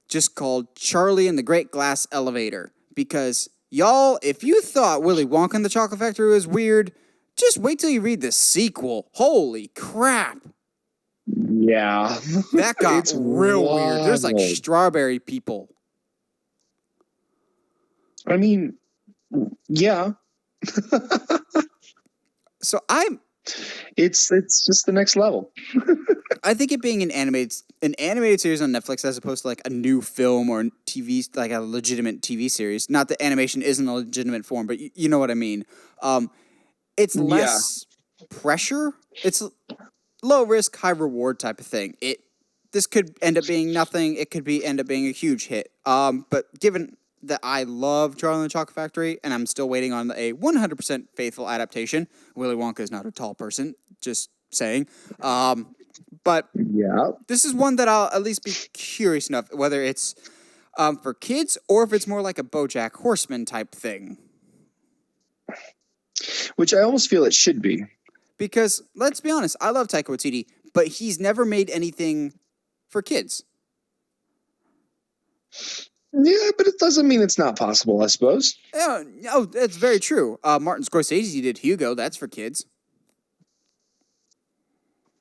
just called Charlie and the Great Glass Elevator. Because, y'all, if you thought Willy Wonka and the Chocolate Factory was weird, just wait till you read the sequel. Holy crap. Yeah. That got It's real weird. There's like wild. strawberry people. I mean, yeah. So It's just the next level. I think it being an animated series on Netflix as opposed to like a new film or TV, like a legitimate TV series. Not that animation isn't a legitimate form, but you know what I mean. It's less pressure. It's low risk, high reward type of thing. This could end up being nothing. It could end up being a huge hit. But given that I love Charlie and the Chocolate Factory, and I'm still waiting on a 100% faithful adaptation. Willy Wonka is not a tall person, just saying. But yeah, this is one that I'll at least be curious enough, whether it's for kids or if it's more like a BoJack Horseman type thing. Which I almost feel it should be. Because, let's be honest, I love Taika Waititi, but he's never made anything for kids. Yeah, but it doesn't mean it's not possible, I suppose. No, that's very true. Martin Scorsese did Hugo. That's for kids.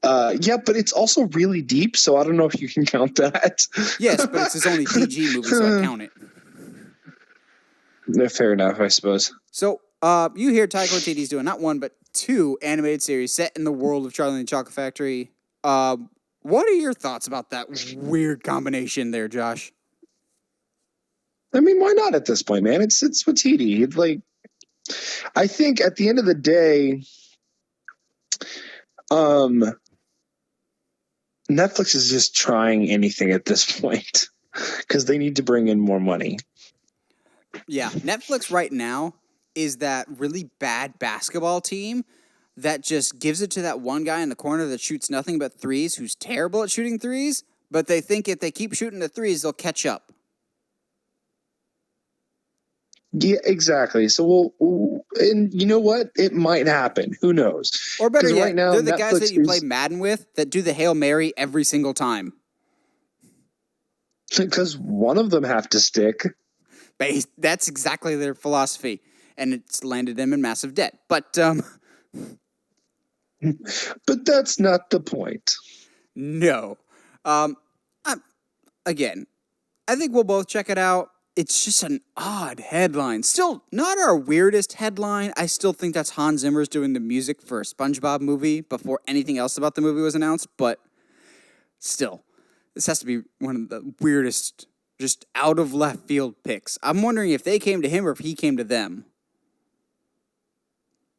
Yeah, but it's also really deep, so I don't know if you can count that. Yes, but it's his only PG movie, so I count it. Yeah, fair enough, I suppose. So, you hear Taika Waititi's doing not one, but two animated series set in the world of Charlie and the Chocolate Factory. What are your thoughts about that weird combination there, Josh? I mean, why not at this point, man? It's Waititi. Like, I think at the end of the day, Netflix is just trying anything at this point because they need to bring in more money. Yeah, Netflix right now is that really bad basketball team that just gives it to that one guy in the corner that shoots nothing but threes, who's terrible at shooting threes, but they think if they keep shooting the threes, they'll catch up. Yeah, exactly. So and you know what? It might happen. Who knows? Or better yet, right now, they're the Netflix guys that you play Madden with that do the Hail Mary every single time. Because one of them have to stick. That's exactly their philosophy, and it's landed them in massive debt. But that's not the point. No. Again, I think we'll both check it out. It's just an odd headline. Still not our weirdest headline. I still think that's Hans Zimmer's doing the music for a SpongeBob movie before anything else about the movie was announced. But still, this has to be one of the weirdest just out of left field picks. I'm wondering if they came to him or if he came to them.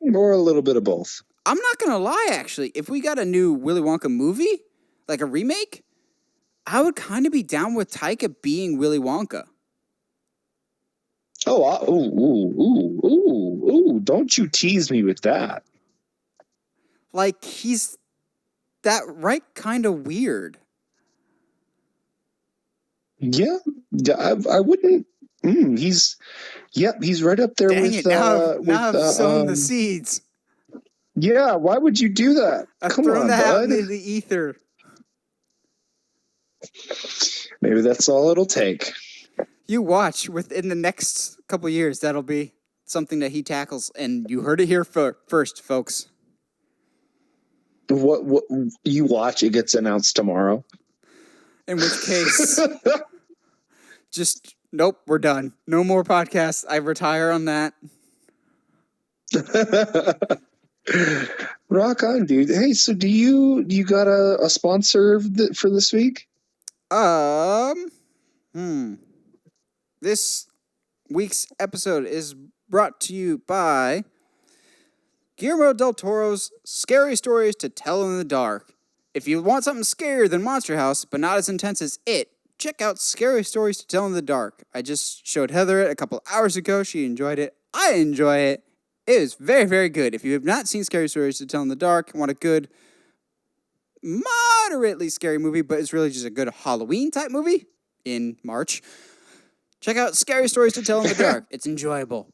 Or a little bit of both. I'm not going to lie, actually. If we got a new Willy Wonka movie, like a remake, I would kind of be down with Taika being Willy Wonka. Oh, don't you tease me with that. Like, he's that right kind of weird. Yeah, I wouldn't. He's right up there. Dang with. It! Now I've sown the seeds. Yeah, why would you do that? I've thrown that out into the ether. Maybe that's all it'll take. You watch, within the next couple of years, that'll be something that he tackles, and you heard it here first, folks. What you watch? It gets announced tomorrow. In which case, just nope, we're done. No more podcasts. I retire on that. Rock on, dude. Hey, so do you got a sponsor for this week? This week's episode is brought to you by Guillermo del Toro's Scary Stories to Tell in the Dark. If you want something scarier than Monster House, but not as intense as it, check out Scary Stories to Tell in the Dark. I just showed Heather it a couple hours ago. She enjoyed it. I enjoy it. It is very, very good. If you have not seen Scary Stories to Tell in the Dark and want a good, moderately scary movie, but it's really just a good Halloween-type movie in March, check out Scary Stories to Tell in the Dark. It's enjoyable.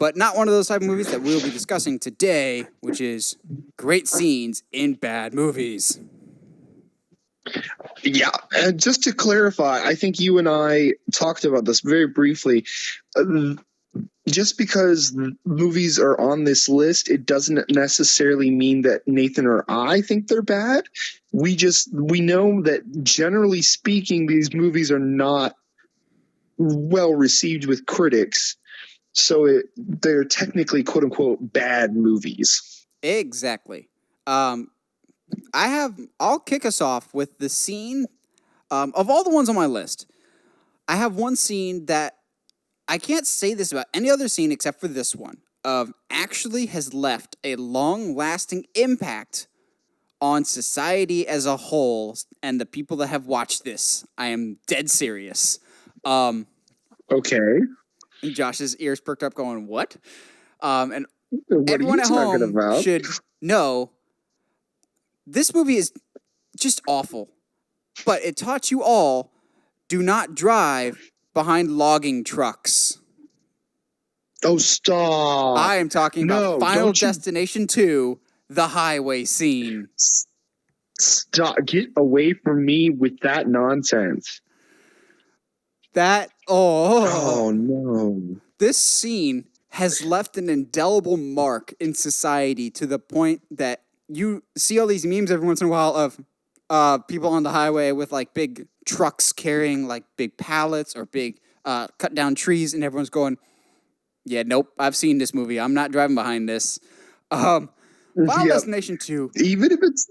But not one of those type of movies that we'll be discussing today, which is great scenes in bad movies. Yeah, and just to clarify, I think you and I talked about this very briefly. Just because movies are on this list, it doesn't necessarily mean that Nathan or I think they're bad. We know that generally speaking, these movies are not well received with critics. So they're technically quote unquote bad movies. Exactly. I'll kick us off with the scene of all the ones on my list. I have one scene that I can't say this about any other scene except for this one, actually has left a long-lasting impact on society as a whole and the people that have watched this. I am dead serious. Okay. And Josh's ears perked up going, what? And what everyone at home should know this movie is just awful. But it taught you all, do not drive behind logging trucks. Oh, stop. I am talking about Final Destination 2, the highway scene. Stop. Get away from me with that nonsense. Oh no. This scene has left an indelible mark in society to the point that you see all these memes every once in a while of people on the highway with like big trucks carrying like big pallets or big cut down trees, and everyone's going, yeah, nope, I've seen this movie. I'm not driving behind this. Final Destination 2. Even if it's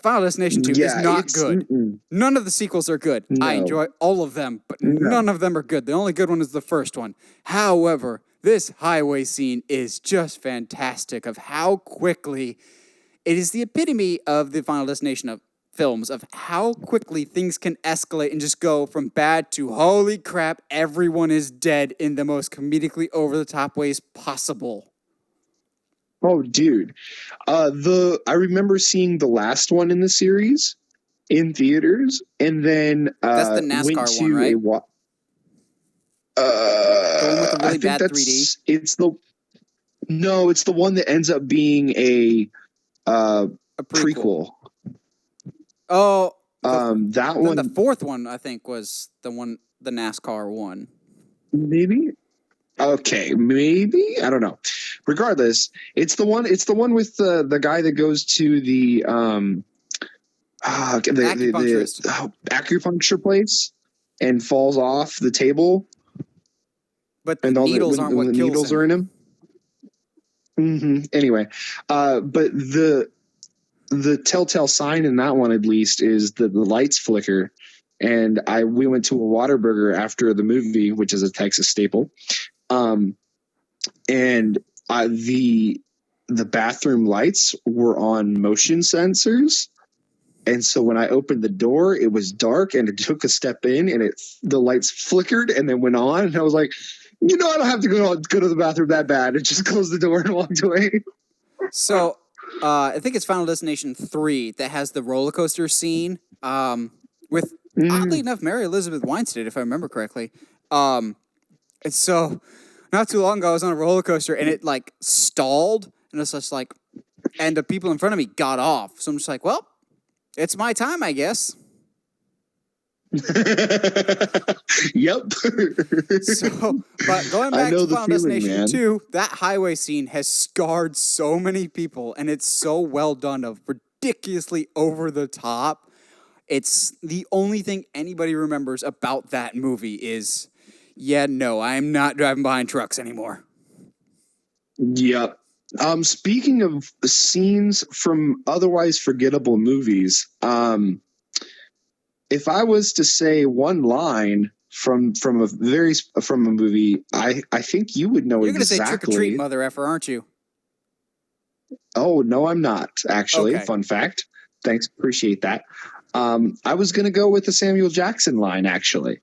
Final Destination 2 is not good. None of the sequels are good. No. I enjoy all of them, but none of them are good. The only good one is the first one. However, this highway scene is just fantastic of how quickly it is the epitome of the Final Destination of films, of how quickly things can escalate and just go from bad to holy crap, everyone is dead in the most comedically over-the-top ways possible. Oh, dude. I remember seeing the last one in the series in theaters, and then that's the NASCAR one, right? The one with the really bad 3D? It's the one that ends up being a prequel. Oh, that one. The fourth one, I think, was the NASCAR one. Maybe. Okay, maybe, I don't know. Regardless, it's the one with the guy that goes to the acupuncture place and falls off the table. But the needles aren't what kills him. The needles are in him. Mm-hmm. Anyway, but the telltale sign in that one, at least, is that the lights flicker, and we went to a Whataburger after the movie, which is a Texas staple. And the bathroom lights were on motion sensors. And so when I opened the door, it was dark, and it took a step in, and the lights flickered and then went on. And I was like, I don't have to go to the bathroom that bad. And just closed the door and walked away. So I think it's Final Destination 3 that has the roller coaster scene with, oddly enough, Mary Elizabeth Winstead, if I remember correctly. And so not too long ago, I was on a roller coaster, and it like stalled, and it's just like, and the people in front of me got off. So I'm just like, well, it's my time, I guess. Yep. So, but going back to Final Destination 2, that highway scene has scarred so many people, and it's so well done, of ridiculously over the top. It's the only thing anybody remembers about that movie is, yeah, no, I am not driving behind trucks anymore. Yep. Speaking of scenes from otherwise forgettable movies, if I was to say one line from a movie, I think you would know exactly. You're going to say trick or treat, mother effer, aren't you? Oh, no, I'm not, actually. Okay. Fun fact. Thanks. Appreciate that. I was going to go with the Samuel Jackson line, actually.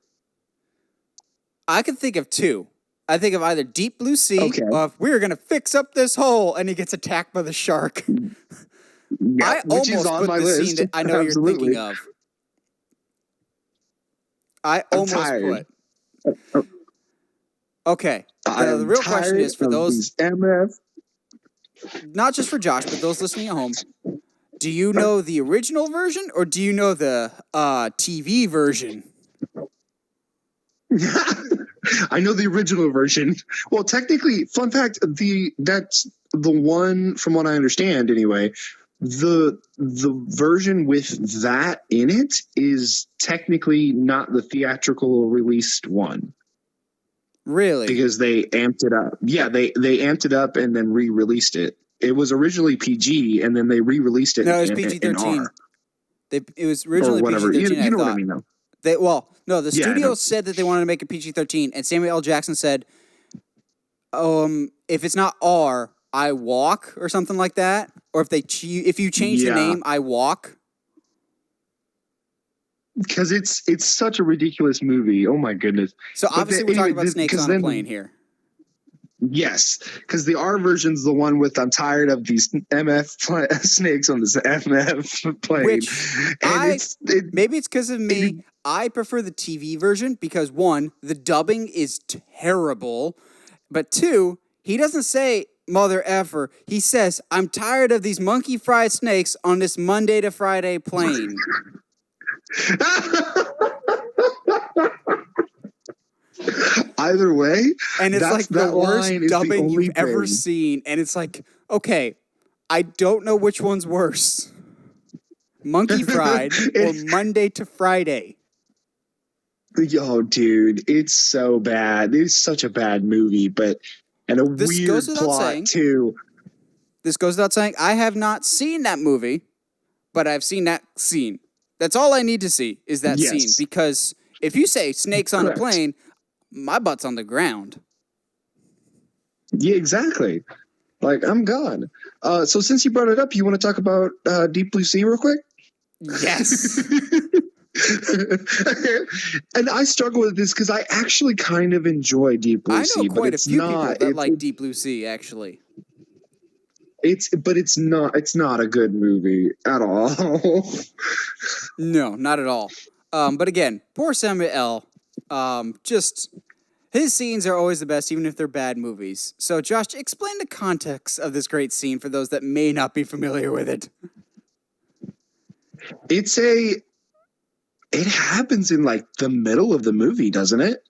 I can think of two. I think of either Deep Blue Sea, of we're going to fix up this hole, and he gets attacked by the shark. Yep, I almost put the scene that I know you're thinking of. I almost put. Okay. The real question is for those MF. Not just for Josh, but those listening at home. Do you know the original version, or do you know the TV version? I know the original version. Well, technically, fun fact: that's the one, from what I understand, anyway. The version with that in it is technically not the theatrical released one. Really? Because they amped it up. Yeah, they amped it up and then re-released it. It was originally PG, and then they re-released it. No, it was PG-13. It was originally PG-13. You know what I mean, though. The studio said that they wanted to make it PG-13, and Samuel L. Jackson said, if it's not R, I walk, or something like that. Or if you change the name, I walk. Because it's such a ridiculous movie. Oh my goodness. So obviously we're talking about snakes on a plane here. Yes, because the R version's the one with I'm tired of these MF snakes on this MF plane. Which maybe it's because of me. I prefer the TV version because, one, the dubbing is terrible. But two, he doesn't say mother effer. He says, I'm tired of these monkey fried snakes on this Monday to Friday plane. Either way, and it's like the worst dubbing you've ever seen. And it's like, okay, I don't know which one's worse. Monkey fried or Monday to Friday. Yo, dude, it's so bad. It's such a bad movie, and a weird plot too. This goes without saying. I have not seen that movie, but I've seen that scene. That's all I need to see is that scene. Because if you say snakes on a plane, my butt's on the ground. Yeah, exactly. Like, I'm gone. So since you brought it up, you want to talk about Deep Blue Sea real quick? Yes. And I struggle with this because I actually kind of enjoy Deep Blue Sea. I know quite a few people that like Deep Blue Sea, actually. It's not a good movie at all. No, not at all. But again, poor Samuel L. Just his scenes are always the best, even if they're bad movies. So, Josh, explain the context of this great scene for those that may not be familiar with it. It happens in like the middle of the movie, doesn't it?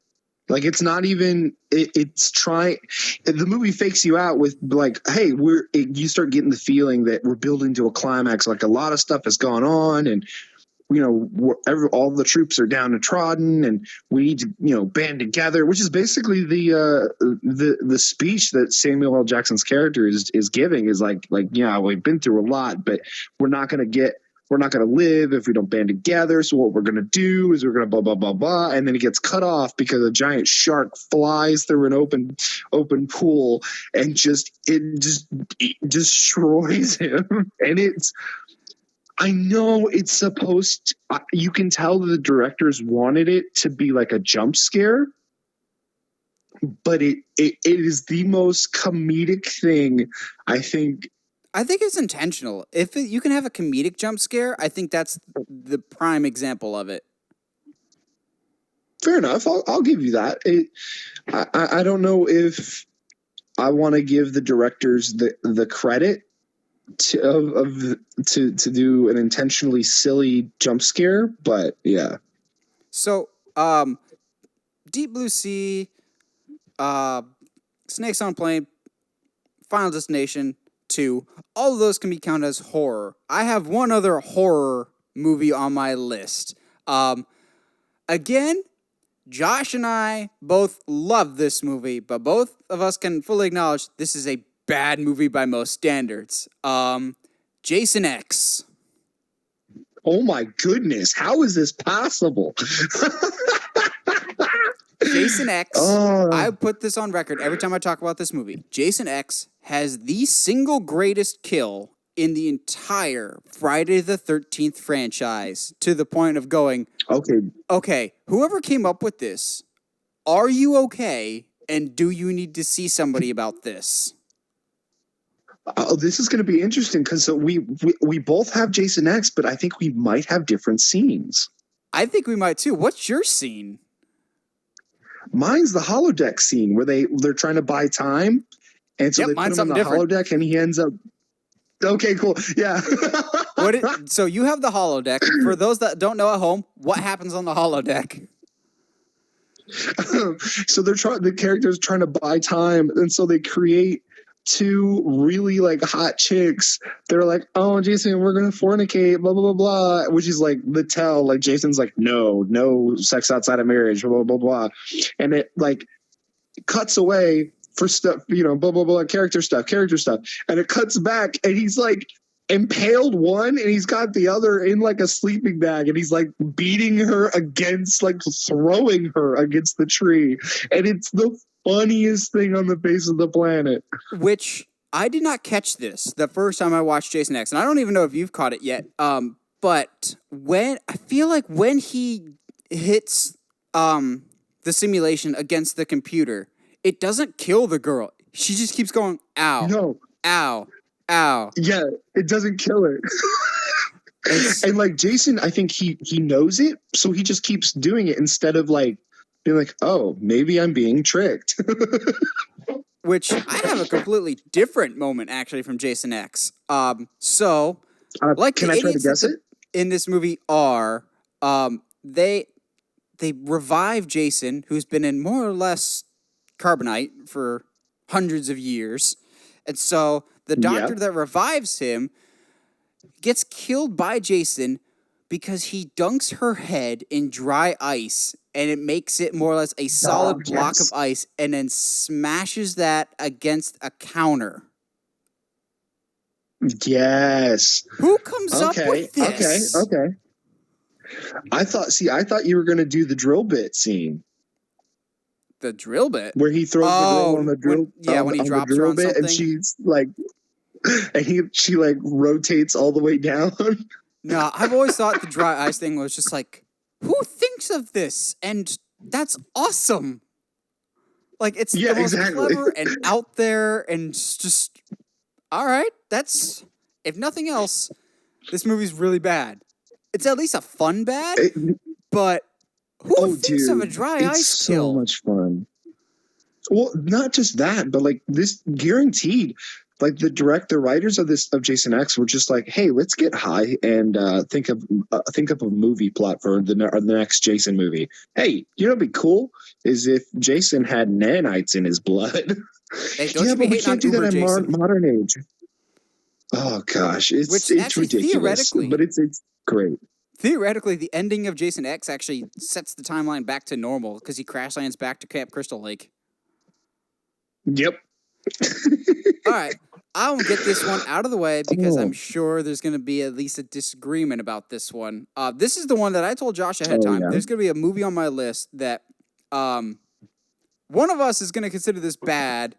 Like, it's not even, the movie fakes you out with like, hey, you start getting the feeling that we're building to a climax. Like, a lot of stuff has gone on, and, all the troops are down and trodden, and we need to, band together, which is basically the speech that Samuel L. Jackson's character is giving is like, yeah, we've been through a lot, but we're not going to get we're not going to live if we don't band together. So what we're going to do is we're going to blah, blah, blah, blah. And then he gets cut off because a giant shark flies through an open pool and it destroys him. And I know it's supposed to, you can tell the directors wanted it to be like a jump scare, but it is the most comedic thing, I think. I think it's intentional. If you can have a comedic jump scare, I think that's the prime example of it. Fair enough. I'll give you that. I don't know if I want to give the directors the credit to do an intentionally silly jump scare, but yeah. So, Deep Blue Sea, Snakes on a Plane, Final Destination 2, all of those can be counted as horror. I have one other horror movie on my list. Again, Josh and I both love this movie, but both of us can fully acknowledge this is a bad movie by most standards. Jason X. Oh my goodness, how is this possible? Jason X, I put this on record every time I talk about this movie. Jason X has the single greatest kill in the entire Friday the 13th franchise, to the point of going, okay, whoever came up with this, are you okay? And do you need to see somebody about this? This is going to be interesting because we both have Jason X, but I think we might have different scenes. I think we might too. What's your scene? Mine's the holodeck scene where they're trying to buy time, and so they put him on the holodeck, and he ends up. Okay, cool. Yeah. So you have the holodeck. For those that don't know at home, what happens on the holodeck? So the characters trying to buy time, and so they create two really like hot chicks. They're like, "Oh, Jason, we're gonna fornicate," blah blah blah blah, which is like the tell. Like Jason's like, no sex outside of marriage, blah blah blah, and it like cuts away for stuff, blah blah blah, character stuff, and it cuts back, and he's like impaled one, and he's got the other in like a sleeping bag, and he's like beating her against, like throwing her against the tree, and it's the funniest thing on the face of the planet. Which I did not catch this the first time I watched Jason X, and I don't even know if you've caught it yet. But when he hits the simulation against the computer, it doesn't kill the girl. She just keeps going, ow, no, ow, ow. Yeah, it doesn't kill her. And like Jason, I think he knows it, so he just keeps doing it instead of like being like, oh, maybe I'm being tricked. Which I have a completely different moment actually from Jason X. So like, can I try to guess it? In this movie are they revive Jason, who's been in more or less carbonite for hundreds of years, and so the doctor that revives him gets killed by Jason because he dunks her head in dry ice, and it makes it more or less a solid block of ice, and then smashes that against a counter. Yes. Who comes up with this? Okay. I thought you were going to do the drill bit scene. The drill bit? Where he throws the girl on the drill when he drops her on bit, something. and she's like, she like rotates all the way down. No, I've always thought the dry ice thing was just like, who thinks of this? And that's awesome. Like, it's the most clever and out there, and just, all right, that's, if nothing else, this movie's really bad. It's at least a fun bad, but who thinks of a dry ice kill? It's so much fun. Well, not just that, but like this guaranteed, like the writers of Jason X were just like, hey, let's get high and think of a movie plot for the next Jason movie. Hey, what'd be cool is if Jason had nanites in his blood. Hey, but we can't do that in modern age. Oh gosh, it's ridiculous, but it's great. Theoretically, the ending of Jason X actually sets the timeline back to normal because he crash lands back to Camp Crystal Lake. Yep. All right. I'll get this one out of the way because I'm sure there's going to be at least a disagreement about this one. This is the one that I told Josh ahead of time. Yeah. There's going to be a movie on my list that one of us is going to consider this bad.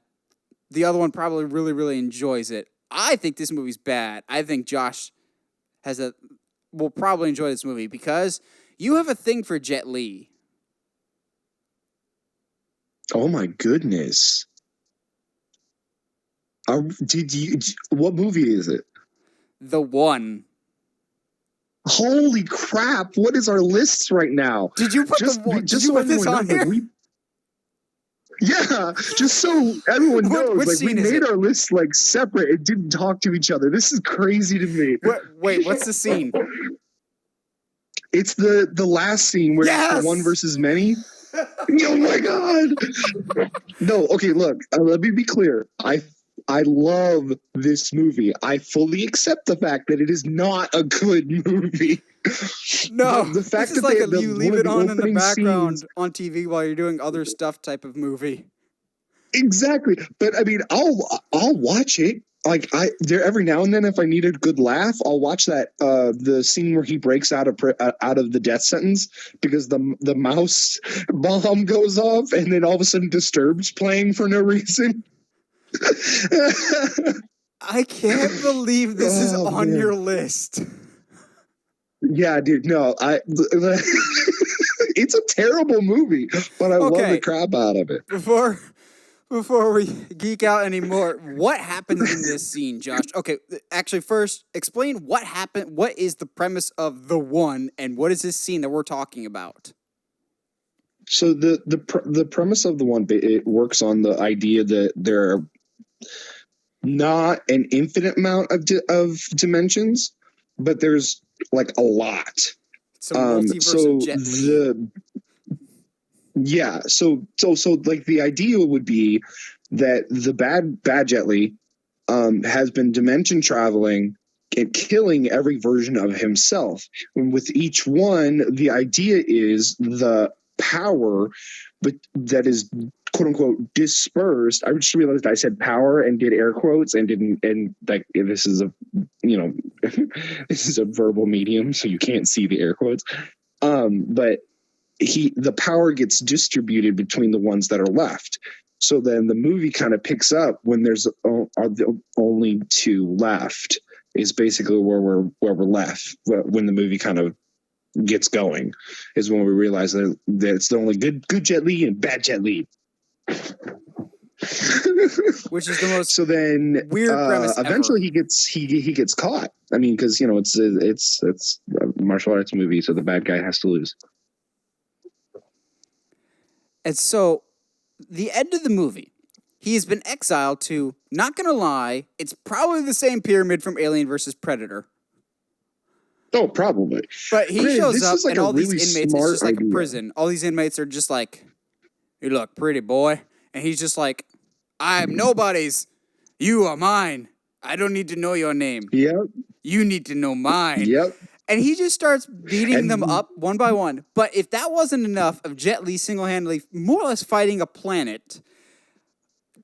The other one probably really, really enjoys it. I think this movie's bad. I think Josh will probably enjoy this movie because you have a thing for Jet Li. Oh my goodness. What movie is it? The One. Holy crap! What is our list right now? Did you put Did you put this on here? Yeah, just so everyone knows, we made our list separate. It didn't talk to each other. This is crazy to me. Wait, what's the scene? It's the last scene where it's the one versus many. Oh my god! No, okay, look. Let me be clear. I love this movie. I fully accept the fact that it is not a good movie. No, the fact this is that you leave it on in the background on TV while you're doing other stuff type of movie. Exactly, but I mean, I'll watch it. Every now and then, if I need a good laugh, I'll watch that the scene where he breaks out of the death sentence because the mouse bomb goes off, and then all of a sudden Disturbed's playing for no reason. I can't believe this is on your list. Yeah, dude. No, it's a terrible movie, but I love the crap out of it. Before we geek out anymore, what happens in this scene, Josh? Okay, actually, first, explain what happened. What is the premise of The One, and what is this scene that we're talking about? So the premise of The One, it works on the idea that there are not an infinite amount of dimensions, but there's a lot. It's a multiverse of Jet Li. Yeah, so the idea would be that the bad Jet Li has been dimension traveling and killing every version of himself. And with each one, the idea is the power, but that is quote unquote dispersed. I just realized I said power and did air quotes and didn't, and this is a this is a verbal medium, so you can't see the air quotes. But the power gets distributed between the ones that are left. So then the movie kind of picks up when there's the only two left is basically where we're left when the movie kind of gets going is when we realize that it's the only good Jet Li and bad Jet Li. Which is the most weird premise eventually ever. he gets caught. I mean, because it's a martial arts movie, so the bad guy has to lose. And so, the end of the movie, he has been exiled to, not gonna lie, it's probably the same pyramid from Alien vs. Predator. Oh, probably. But he shows up, and all these inmates, it's just like a prison. All these inmates are just like, you look pretty, boy. And he's just like, I'm nobody's. You are mine. I don't need to know your name. Yep. You need to know mine. Yep. And he just starts beating them up one by one. But if that wasn't enough of Jet Li single-handedly, more or less fighting a planet,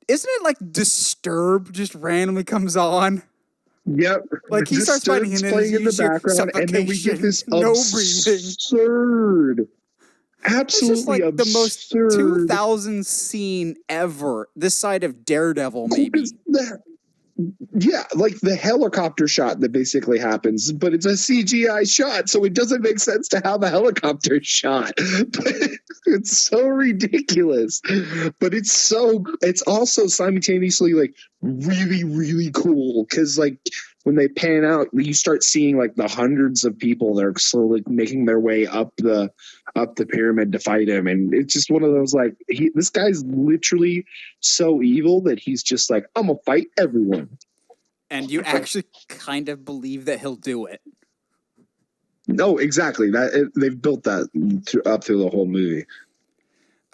isn't it like Disturbed just randomly comes on? Yep. Like he starts fighting and then playing in the background, and then we get this no absurd, breathing. Absolutely it's just like absurd. The most 2000 scene ever. This side of Daredevil, maybe. Yeah, like the helicopter shot that basically happens, but it's a CGI shot, so it doesn't make sense to have a helicopter shot. But it's so ridiculous. But it's also simultaneously really, really cool because when they pan out, you start seeing the hundreds of people that are slowly making their way up the pyramid to fight him, and it's just one of those this guy's literally so evil that he's just I'm gonna fight everyone. And you actually kind of believe that he'll do it. No, exactly. They've built that up through the whole movie.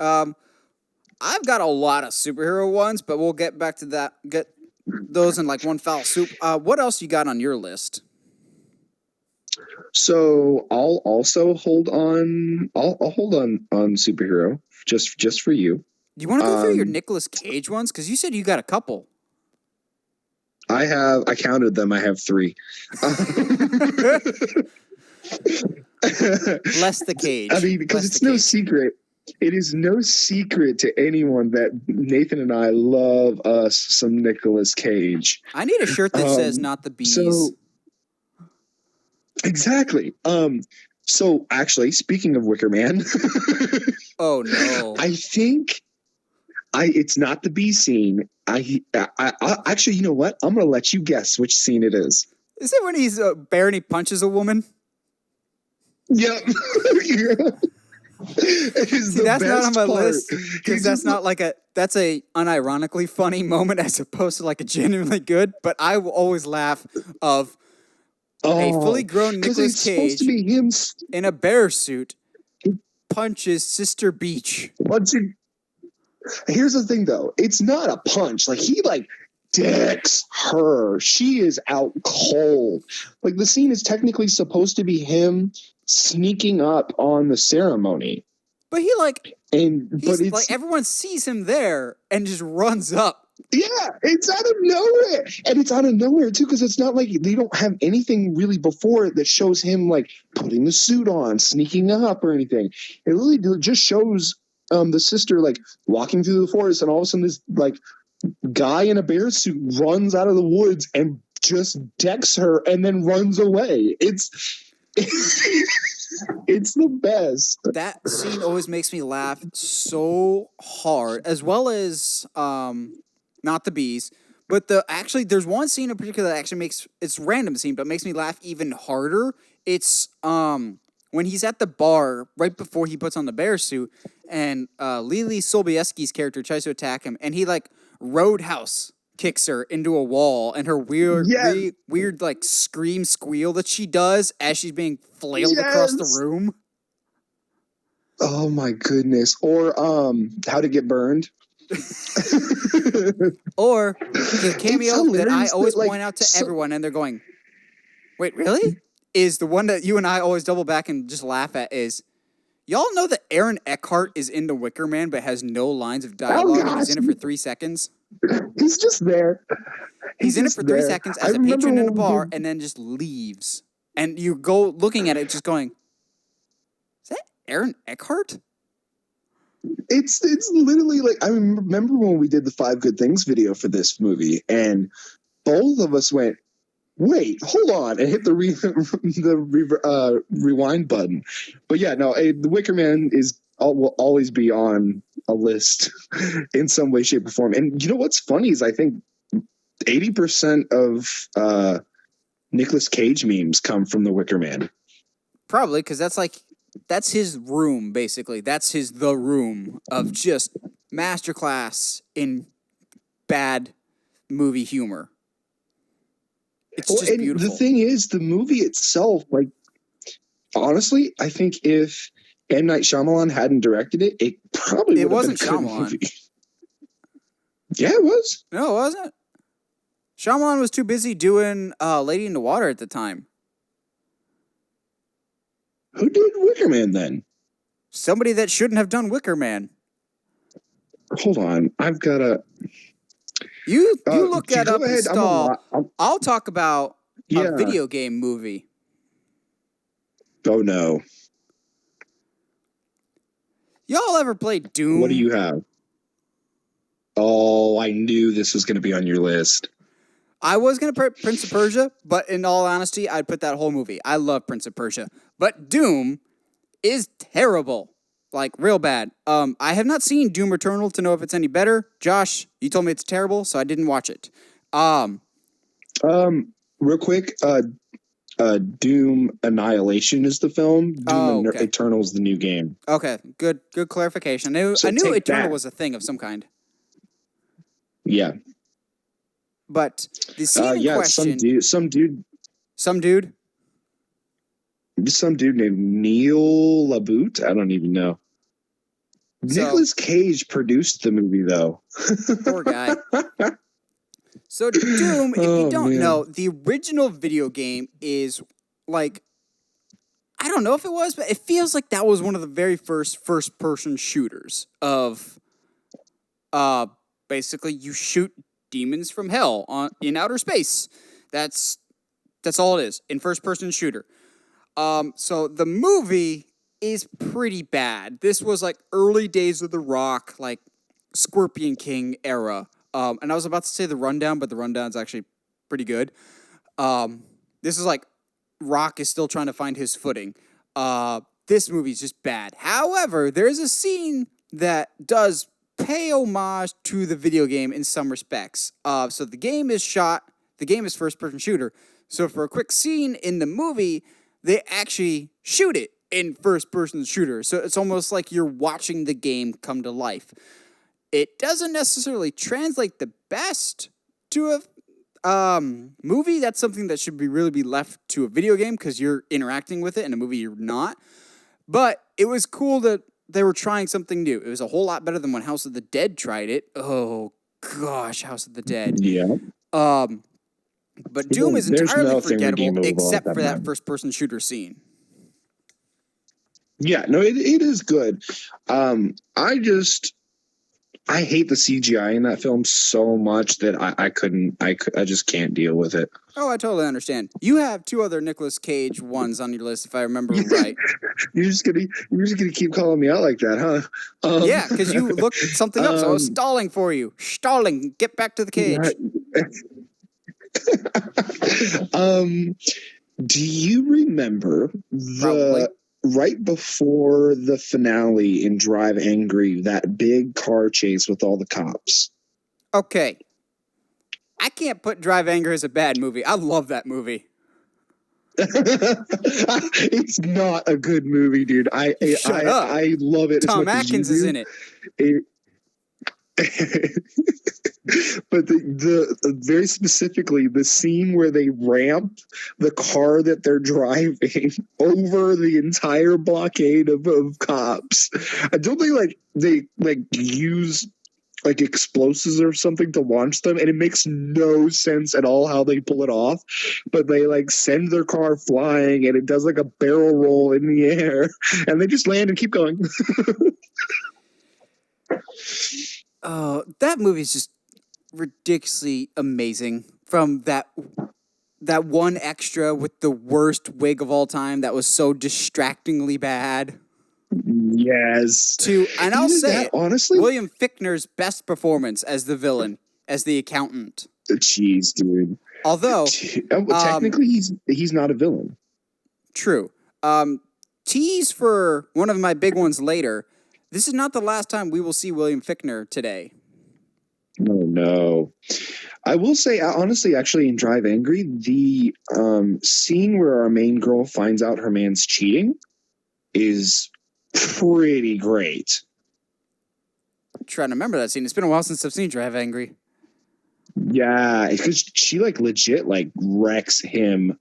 I've got a lot of superhero ones, but we'll get back to that. Get those in one foul swoop. What else you got on your list? So I'll also hold on. I'll hold on superhero just for you. Do you want to go through your Nicolas Cage ones? Because you said you got a couple. I counted them. I have 3. Bless the cage. I mean, because it's no secret. It is no secret to anyone that Nathan and I love us some Nicolas Cage. I need a shirt that says "Not the Bees." So, exactly. So actually, speaking of Wicker Man, oh no! I think it's not the bee scene. I actually, you know what? I'm gonna let you guess which scene it is. Is it when he's a bear and he punches a woman? Yep. Yeah. See, that's not on my list because that's not like that's a unironically funny moment as opposed to like a genuinely good. But I will always laugh of a fully grown Nicolas Cage to be him in a bear suit punches Sister Beach. Here's the thing, though. It's not a punch. Like, he, decks her. She is out cold. Like, the scene is technically supposed to be him sneaking up on the ceremony. But he, it's like, everyone sees him there and just runs up. Yeah, it's out of nowhere. And it's out of nowhere, too, because it's not like they don't have anything really before it that shows him, putting the suit on, sneaking up or anything. It really just shows the sister, walking through the forest, and all of a sudden this, guy in a bear suit runs out of the woods and just decks her and then runs away. It's the best. That scene always makes me laugh so hard, as well as Not the Bees. But there's one scene in particular that actually it's a random scene, but makes me laugh even harder. It's when he's at the bar right before he puts on the bear suit, and Lily Sobieski's character tries to attack him, and he roadhouse kicks her into a wall, and her weird scream squeal that she does as she's being flailed across the room. Oh my goodness! Or How to Get Burned. Or the cameo that I always point out to everyone, and they're going, "Wait, really?" Is the one that you and I always double back and just laugh at is, y'all know that Aaron Eckhart is in The Wicker Man but has no lines of dialogue and he's in it for 3 seconds? He's just there. He's in it for 3 seconds as a patron in a bar and then just leaves. And you go looking at it just going, is that Aaron Eckhart? It's literally I remember when we did the 5 Good Things video for this movie, and both of us went, wait, hold on, and hit the rewind button. But yeah, no, The Wicker Man will always be on a list in some way, shape, or form. And you know what's funny is I think 80% of Nicolas Cage memes come from The Wicker Man. Probably, because that's his room, basically. That's the room of just masterclass in bad movie humor. It's just beautiful. The thing is, the movie itself, honestly, I think if M. Night Shyamalan hadn't directed it, it probably would have been a good movie. Yeah, it was. No, it wasn't. Shyamalan was too busy doing Lady in the Water at the time. Who did Wicker Man then? Somebody that shouldn't have done Wicker Man. Hold on, I've got to... You look that up and stall. I'll talk about a video game movie. Oh, no. Y'all ever played Doom? What do you have? Oh, I knew this was going to be on your list. I was going to put Prince of Persia, but in all honesty, I'd put that whole movie. I love Prince of Persia. But Doom is terrible. Real bad. I have not seen Doom Eternal to know if it's any better. Josh, you told me it's terrible, so I didn't watch it. Real quick, Doom Annihilation is the film. Doom Eternal is the new game. Okay, good clarification. I knew Eternal was a thing of some kind. Yeah. But the scene in question... Some dude named Neil LaBute? I don't even know. Nicolas Cage produced the movie, though. Poor guy. So Doom, if you don't know, the original video game is I don't know if it was, but it feels like that was one of the very first-person shooters of basically you shoot demons from hell in outer space. That's all it is in first-person shooter. So the movie is pretty bad. This was like early days of The Rock, like Scorpion King era. And I was about to say the rundown, but the rundown's actually pretty good. This is like Rock is still trying to find his footing. This movie's just bad. However, there's a scene that does pay homage to the video game in some respects. So the game is first-person shooter. So for a quick scene in the movie, they actually shoot it in first-person shooter. So it's almost like you're watching the game come to life. It doesn't necessarily translate the best to a movie. That's something that should really be left to a video game because you're interacting with it. In a movie, you're not. But it was cool that they were trying something new. It was a whole lot better than when House of the Dead tried it. Oh, gosh, House of the Dead. Yeah. But Doom is entirely forgettable except for that first-person shooter scene. Yeah, no, it is good. I hate the CGI in that film so much that I just can't deal with it. Oh, I totally understand. You have 2 other Nicolas Cage ones on your list, if I remember right. You're just gonna keep calling me out like that, huh? Yeah, because you looked something up, so I was stalling for you. Stalling. Get back to the cage. Do you remember right before the finale in Drive Angry, that big car chase with all the cops? Okay. I can't put Drive Angry as a bad movie. I love that movie. It's not a good movie, dude. I love it. Tom Atkins is in it. But the very specifically the scene where they ramp the car that they're driving over the entire blockade of cops. I don't think they use explosives or something to launch them, and it makes no sense at all how they pull it off. But they send their car flying, and it does a barrel roll in the air, and they just land and keep going. Oh, that movie is just ridiculously amazing. From that one extra with the worst wig of all time that was so distractingly bad. Yes. And I'll say honestly, William Fichtner's best performance as the villain, as the accountant. Jeez, dude. Although technically he's not a villain. True. Tease for one of my big ones later. This is not the last time we will see William Fichtner today. Oh, no. I will say, honestly, actually, in Drive Angry, the scene where our main girl finds out her man's cheating is pretty great. I'm trying to remember that scene. It's been a while since I've seen Drive Angry. Yeah, because she legit wrecks him.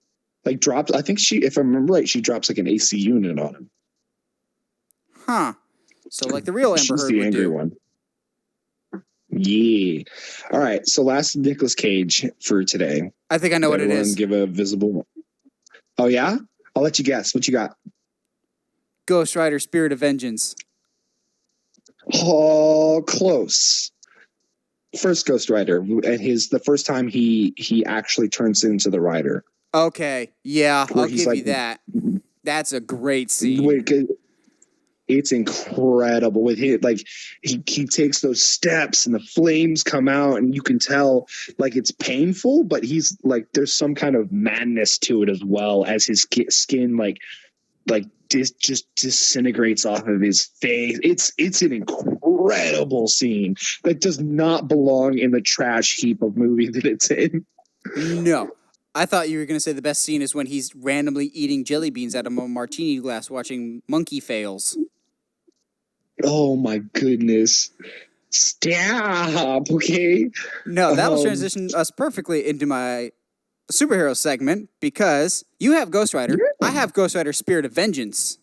Drops. I think if I remember right, she drops an AC unit on him. Huh. So the real Amber Heard the would angry do. One. Yeah. All right. So last Nicolas Cage for today. I think I know what it is. Give a visible. Oh yeah. I'll let you guess. What you got? Ghost Rider: Spirit of Vengeance. Oh, close. First Ghost Rider, and the first time he actually turns into the Rider. Okay. Yeah, I'll give you that. That's a great scene. It's incredible with him. He takes those steps and the flames come out and you can tell it's painful, but he's there's some kind of madness to it as well, as his skin just disintegrates off of his face. It's an incredible scene that does not belong in the trash heap of movie that it's in. No. I thought you were going to say the best scene is when he's randomly eating jelly beans out of a martini glass watching Monkey Fails. Oh my goodness. Stop, okay? No, that'll transition us perfectly into my superhero segment because you have Ghost Rider. Yeah. I have Ghost Rider: Spirit of Vengeance.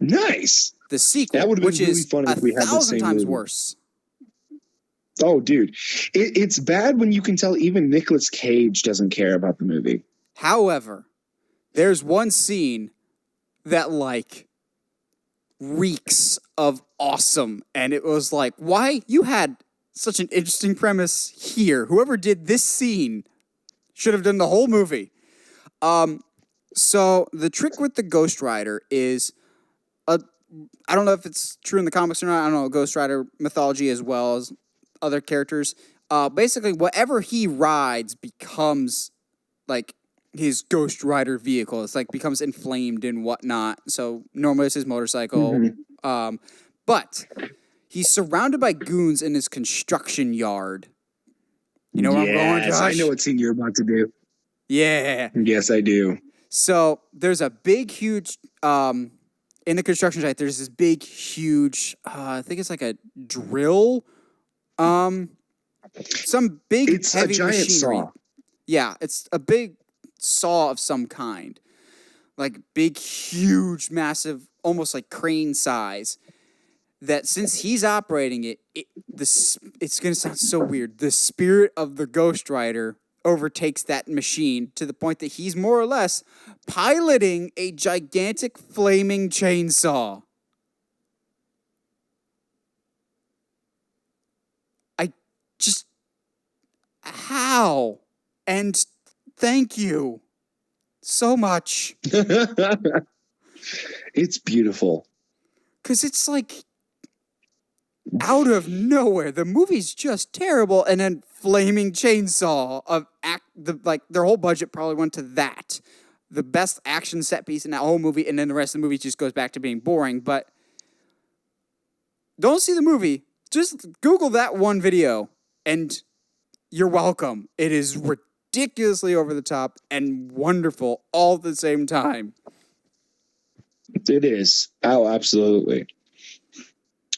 Nice. The sequel, that would have been which really is funny if we had the same 1,000 times movie. Worse. Oh, dude. It's bad when you can tell even Nicolas Cage doesn't care about the movie. However, there's one scene that reeks of awesome. And it was why? You had such an interesting premise here. Whoever did this scene should have done the whole movie. So the trick with the Ghost Rider is, I don't know if it's true in the comics or not. I don't know, Ghost Rider mythology as well as other characters. Basically, whatever he rides becomes like his Ghost Rider vehicle. It's like becomes inflamed and whatnot. So normally it's his motorcycle. But he's surrounded by goons in his construction yard. You know where I'm going, Josh? I know what scene you're about to do. Yeah. Yes, I do. So there's a big, huge, in the construction site, there's this big, huge, I think it's like a drill, some big, it's heavy a giant machinery. saw. Yeah, it's a big saw of some kind. Like big, huge, massive, almost like crane size. That since he's operating it, it's going to sound so weird. The spirit of the Ghost Rider overtakes that machine to the point that he's more or less piloting a gigantic flaming chainsaw. How? And thank you so much. It's beautiful. Because it's like out of nowhere. The movie's just terrible, and then flaming chainsaw of their whole budget probably went to that. The best action set piece in that whole movie, and then the rest of the movie just goes back to being boring. But don't see the movie. Just Google that one video, and you're welcome. It is ridiculously over the top and wonderful all at the same time. It is. Oh, absolutely.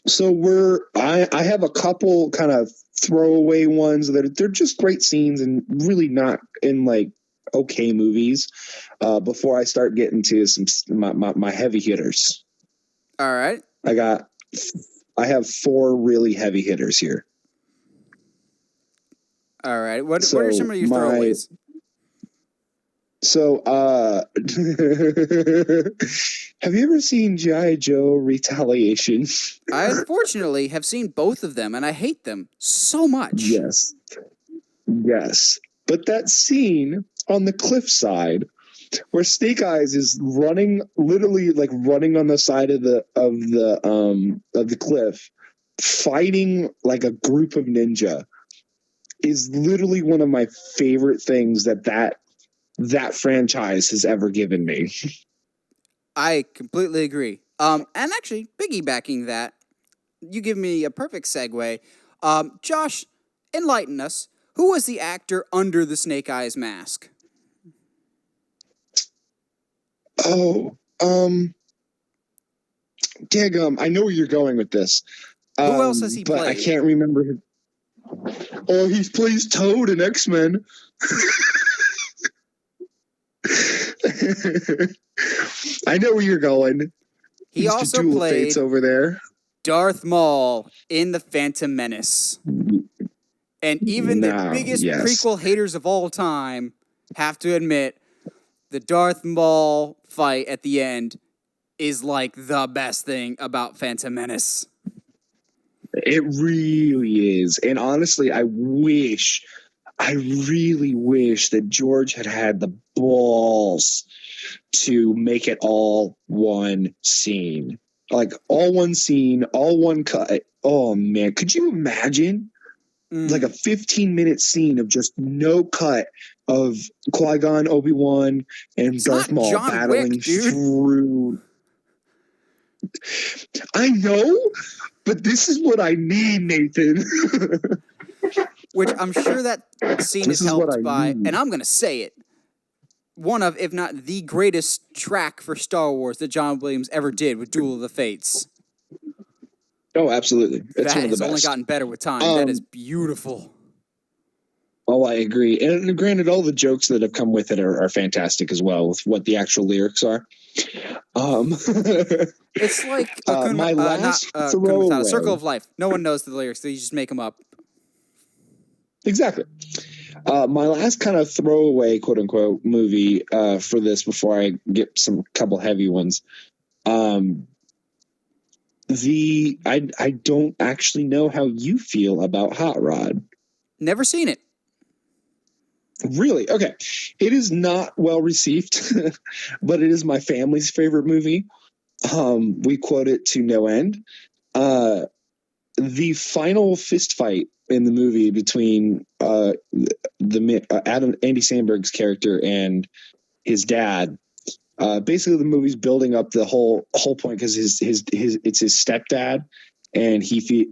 So I have a couple kind of throwaway ones that they're just great scenes and really not in like okay movies. Before I start getting to my heavy hitters. All right. I have 4 really heavy hitters here. All right. What are some of your throwaways? So, have you ever seen G.I. Joe Retaliation? I unfortunately have seen both of them, and I hate them so much. Yes. But that scene on the cliffside where Snake Eyes is literally running on the side of the cliff, fighting like a group of ninja, is literally one of my favorite things that franchise has ever given me. I completely agree. And actually, piggybacking that, you give me a perfect segue. Josh, enlighten us. Who was the actor under the Snake Eyes mask? Oh, Dagum, I know where you're going with this. Who else has he but played? I can't remember him. Oh, he plays Toad in X-Men. I know where you're going. He Mr. also Dual played Fates over there. Darth Maul in The Phantom Menace. And even the biggest prequel haters of all time have to admit the Darth Maul fight at the end is like the best thing about Phantom Menace. It really is. And honestly, I really wish that George had the balls to make it all one scene. Like all one scene, all one cut. Oh man, could you imagine? Like a 15-minute scene of just no cut of Qui-Gon, Obi-Wan, and Darth Maul battling through. I know, but this is what I need, Nathan. Which I'm sure that scene is helped by, and I'm going to say it, one of, if not the greatest track for Star Wars that John Williams ever did with Duel of the Fates. Oh, absolutely. It's one of the best. That has only gotten better with time. That is beautiful. Oh, I agree. And granted, all the jokes that have come with it are fantastic as well, with what the actual lyrics are. It's like my last throwaway. Circle of Life. No one knows the lyrics. They just make them up. Exactly. My last kind of throwaway, quote unquote, movie for this before I get some couple heavy ones I don't actually know how you feel about Hot Rod. Never seen it. Really? Okay. It is not well received, but it is my family's favorite movie. We quote it to no end. The final fist fight in the movie between Andy Samberg's character and his dad. Basically, the movie's building up the whole point because it's his stepdad, and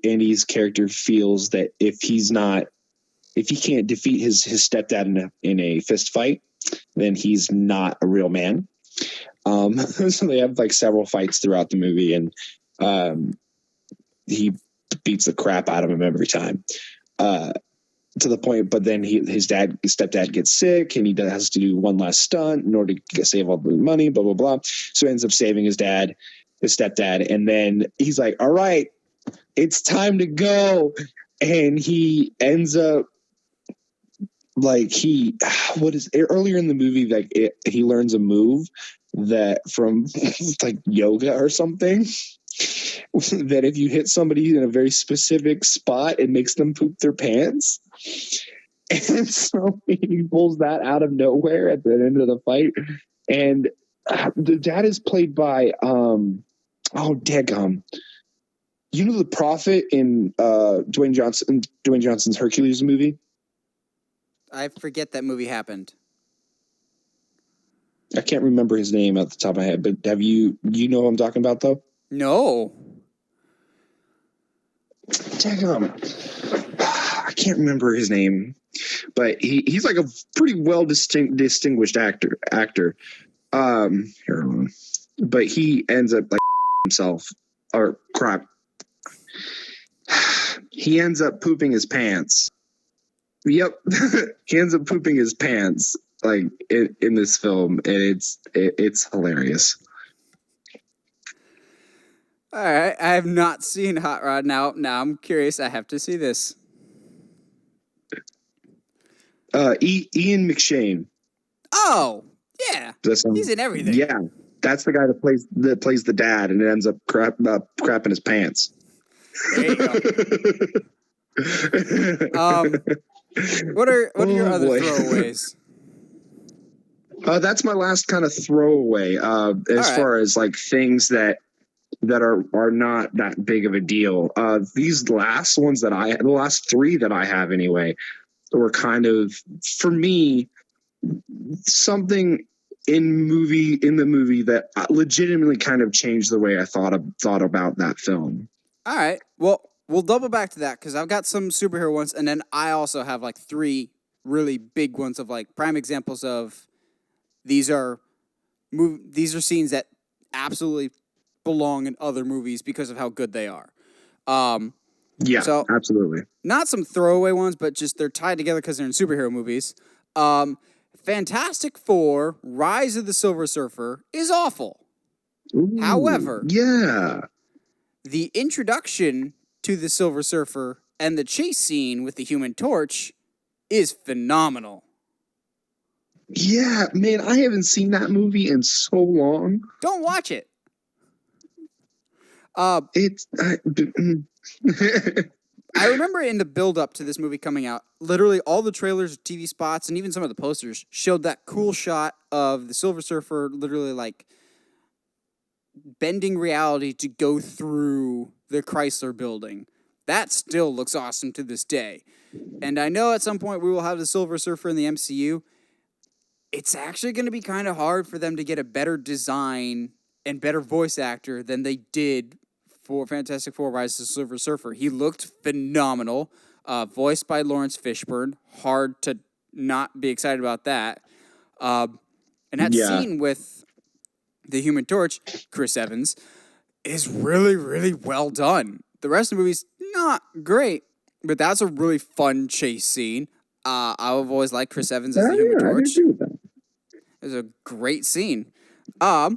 Andy's character feels that if he can't defeat his stepdad in a fist fight, then he's not a real man. So they have like several fights throughout the movie, and he beats the crap out of him every time. To the point, but then his stepdad gets sick, and he has to do one last stunt in order to save all the money, blah, blah, blah. So he ends up saving his stepdad. And then he's like, all right, it's time to go. And he ends up earlier in the movie, he learns a move that from like yoga or something, that if you hit somebody in a very specific spot, it makes them poop their pants. And so he pulls that out of nowhere at the end of the fight. And the dad is played by daggum. You know the Prophet in Dwayne Johnson's Hercules movie? I forget that movie happened. I can't remember his name at the top of my head, but you know what I'm talking about though? No. Daggum. I can't remember his name, but he's like a pretty well distinguished actor. But he ends up like himself, or crap. He ends up pooping his pants. Yep, he ends up pooping his pants like in this film, and it's hilarious. All right, I have not seen Hot Rod. Now I'm curious. I have to see this. Ian McShane. Oh, yeah. He's in everything. Yeah, that's the guy that plays the dad, and it ends up crapping his pants. There you go. What are your other throwaways? That's my last kind of throwaway. As far as like things that are not that big of a deal. These last ones the last three that I have anyway, were kind of, for me, something in the movie that legitimately kind of changed the way I thought about that film. All right. Well, we'll double back to that because I've got some superhero ones, and then I also have like three really big ones of like prime examples of these are scenes that absolutely belong in other movies because of how good they are. Yeah, so, absolutely. Not some throwaway ones, but just they're tied together because they're in superhero movies. Fantastic Four: Rise of the Silver Surfer is awful. Ooh, however, yeah, the introduction to the Silver Surfer and the chase scene with the Human Torch is phenomenal. Yeah, man, I haven't seen that movie in so long. Don't watch it. I remember in the build-up to this movie coming out, literally all the trailers, TV spots, and even some of the posters showed that cool shot of the Silver Surfer literally like bending reality to go through the Chrysler building. That still looks awesome to this day. And I know at some point we will have the Silver Surfer in the MCU. It's actually going to be kind of hard for them to get a better design and better voice actor than they did for Fantastic Four: Rise of the Silver Surfer. He looked phenomenal, voiced by Lawrence Fishburne. Hard to not be excited about that. And that scene with the Human Torch, Chris Evans, is really, really well done. The rest of the movie's not great, but that's a really fun chase scene. I've always liked Chris Evans as the Human Torch. It's a great scene. I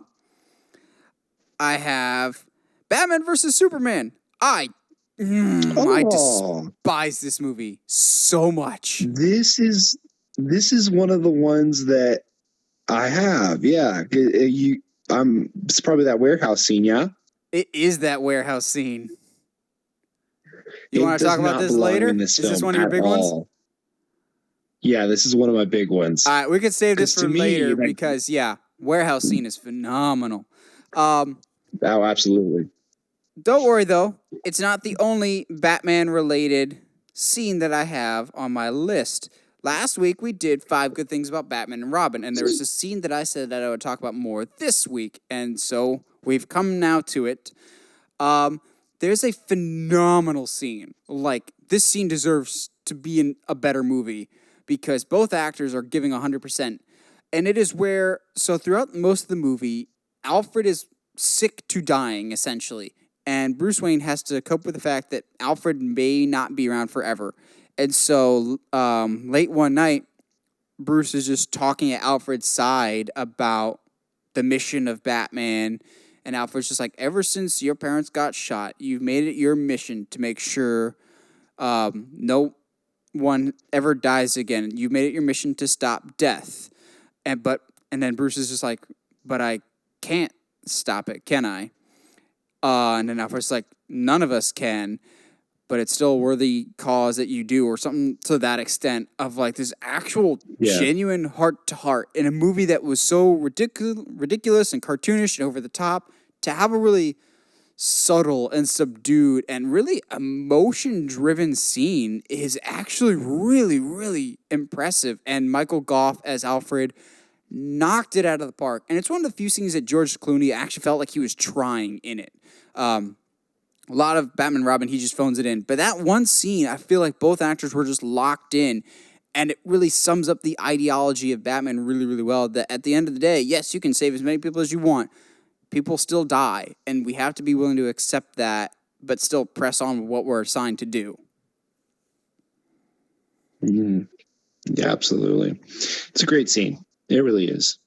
have Batman versus Superman. I despise this movie so much. This is one of the ones that I have. Yeah, it's probably that warehouse scene. Yeah. It is that warehouse scene. You It want to does talk about not this belong later? in this Is this film one of your at big ones? all. Yeah, this is one of my big ones. All right, we could save this 'Cause for to me, later like, because warehouse scene is phenomenal. oh, absolutely. Don't worry though, it's not the only Batman related scene that I have on my list. Last week we did 5 good things about Batman and Robin, and there was a scene that I said that I would talk about more this week, and so we've come now to it. There's a phenomenal scene. Like, this scene deserves to be in a better movie because both actors are giving 100%. And it is where, so throughout most of the movie, Alfred is sick to dying, essentially. And Bruce Wayne has to cope with the fact that Alfred may not be around forever. And so late one night, Bruce is just talking at Alfred's side about the mission of Batman. And Alfred's just like, ever since your parents got shot, you've made it your mission to make sure no one ever dies again. You've made it your mission to stop death. And then Bruce is just like, but I can't stop it, can I? And then Alfred's like, none of us can, but it's still a worthy cause that you do, or something to that extent of like this actual genuine heart to heart in a movie that was so ridiculous and cartoonish and over the top, to have a really subtle and subdued and really emotion driven scene is actually really, really impressive. And Michael Goff as Alfred knocked it out of the park. And it's one of the few scenes that George Clooney actually felt like he was trying in it. A lot of Batman and Robin, he just phones it in. But that one scene, I feel like both actors were just locked in. And it really sums up the ideology of Batman really, really well. That at the end of the day, yes, you can save as many people as you want. People still die. And we have to be willing to accept that, but still press on with what we're assigned to do. Mm-hmm. Yeah, absolutely. It's a great scene. It really is.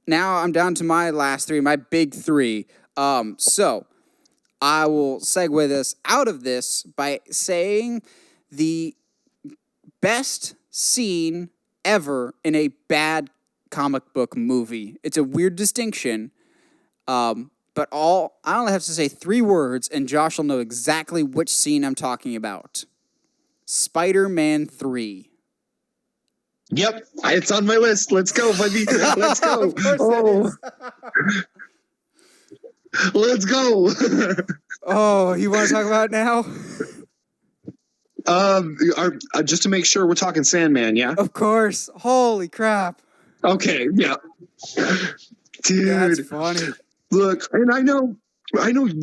Now I'm down to my last 3, my big 3. So I will segue this out of this by saying the best scene ever in a bad comic book movie. It's a weird distinction, but I only have to say 3 words, and Josh will know exactly which scene I'm talking about. Spider-Man 3. Yep, it's on my list. Let's go, buddy. Let's go. Of course it is. Let's go. Oh, you want to talk about it now? Just to make sure we're talking Sandman, yeah? Of course. Holy crap. Okay, yeah. Dude. That's funny. Look, and I know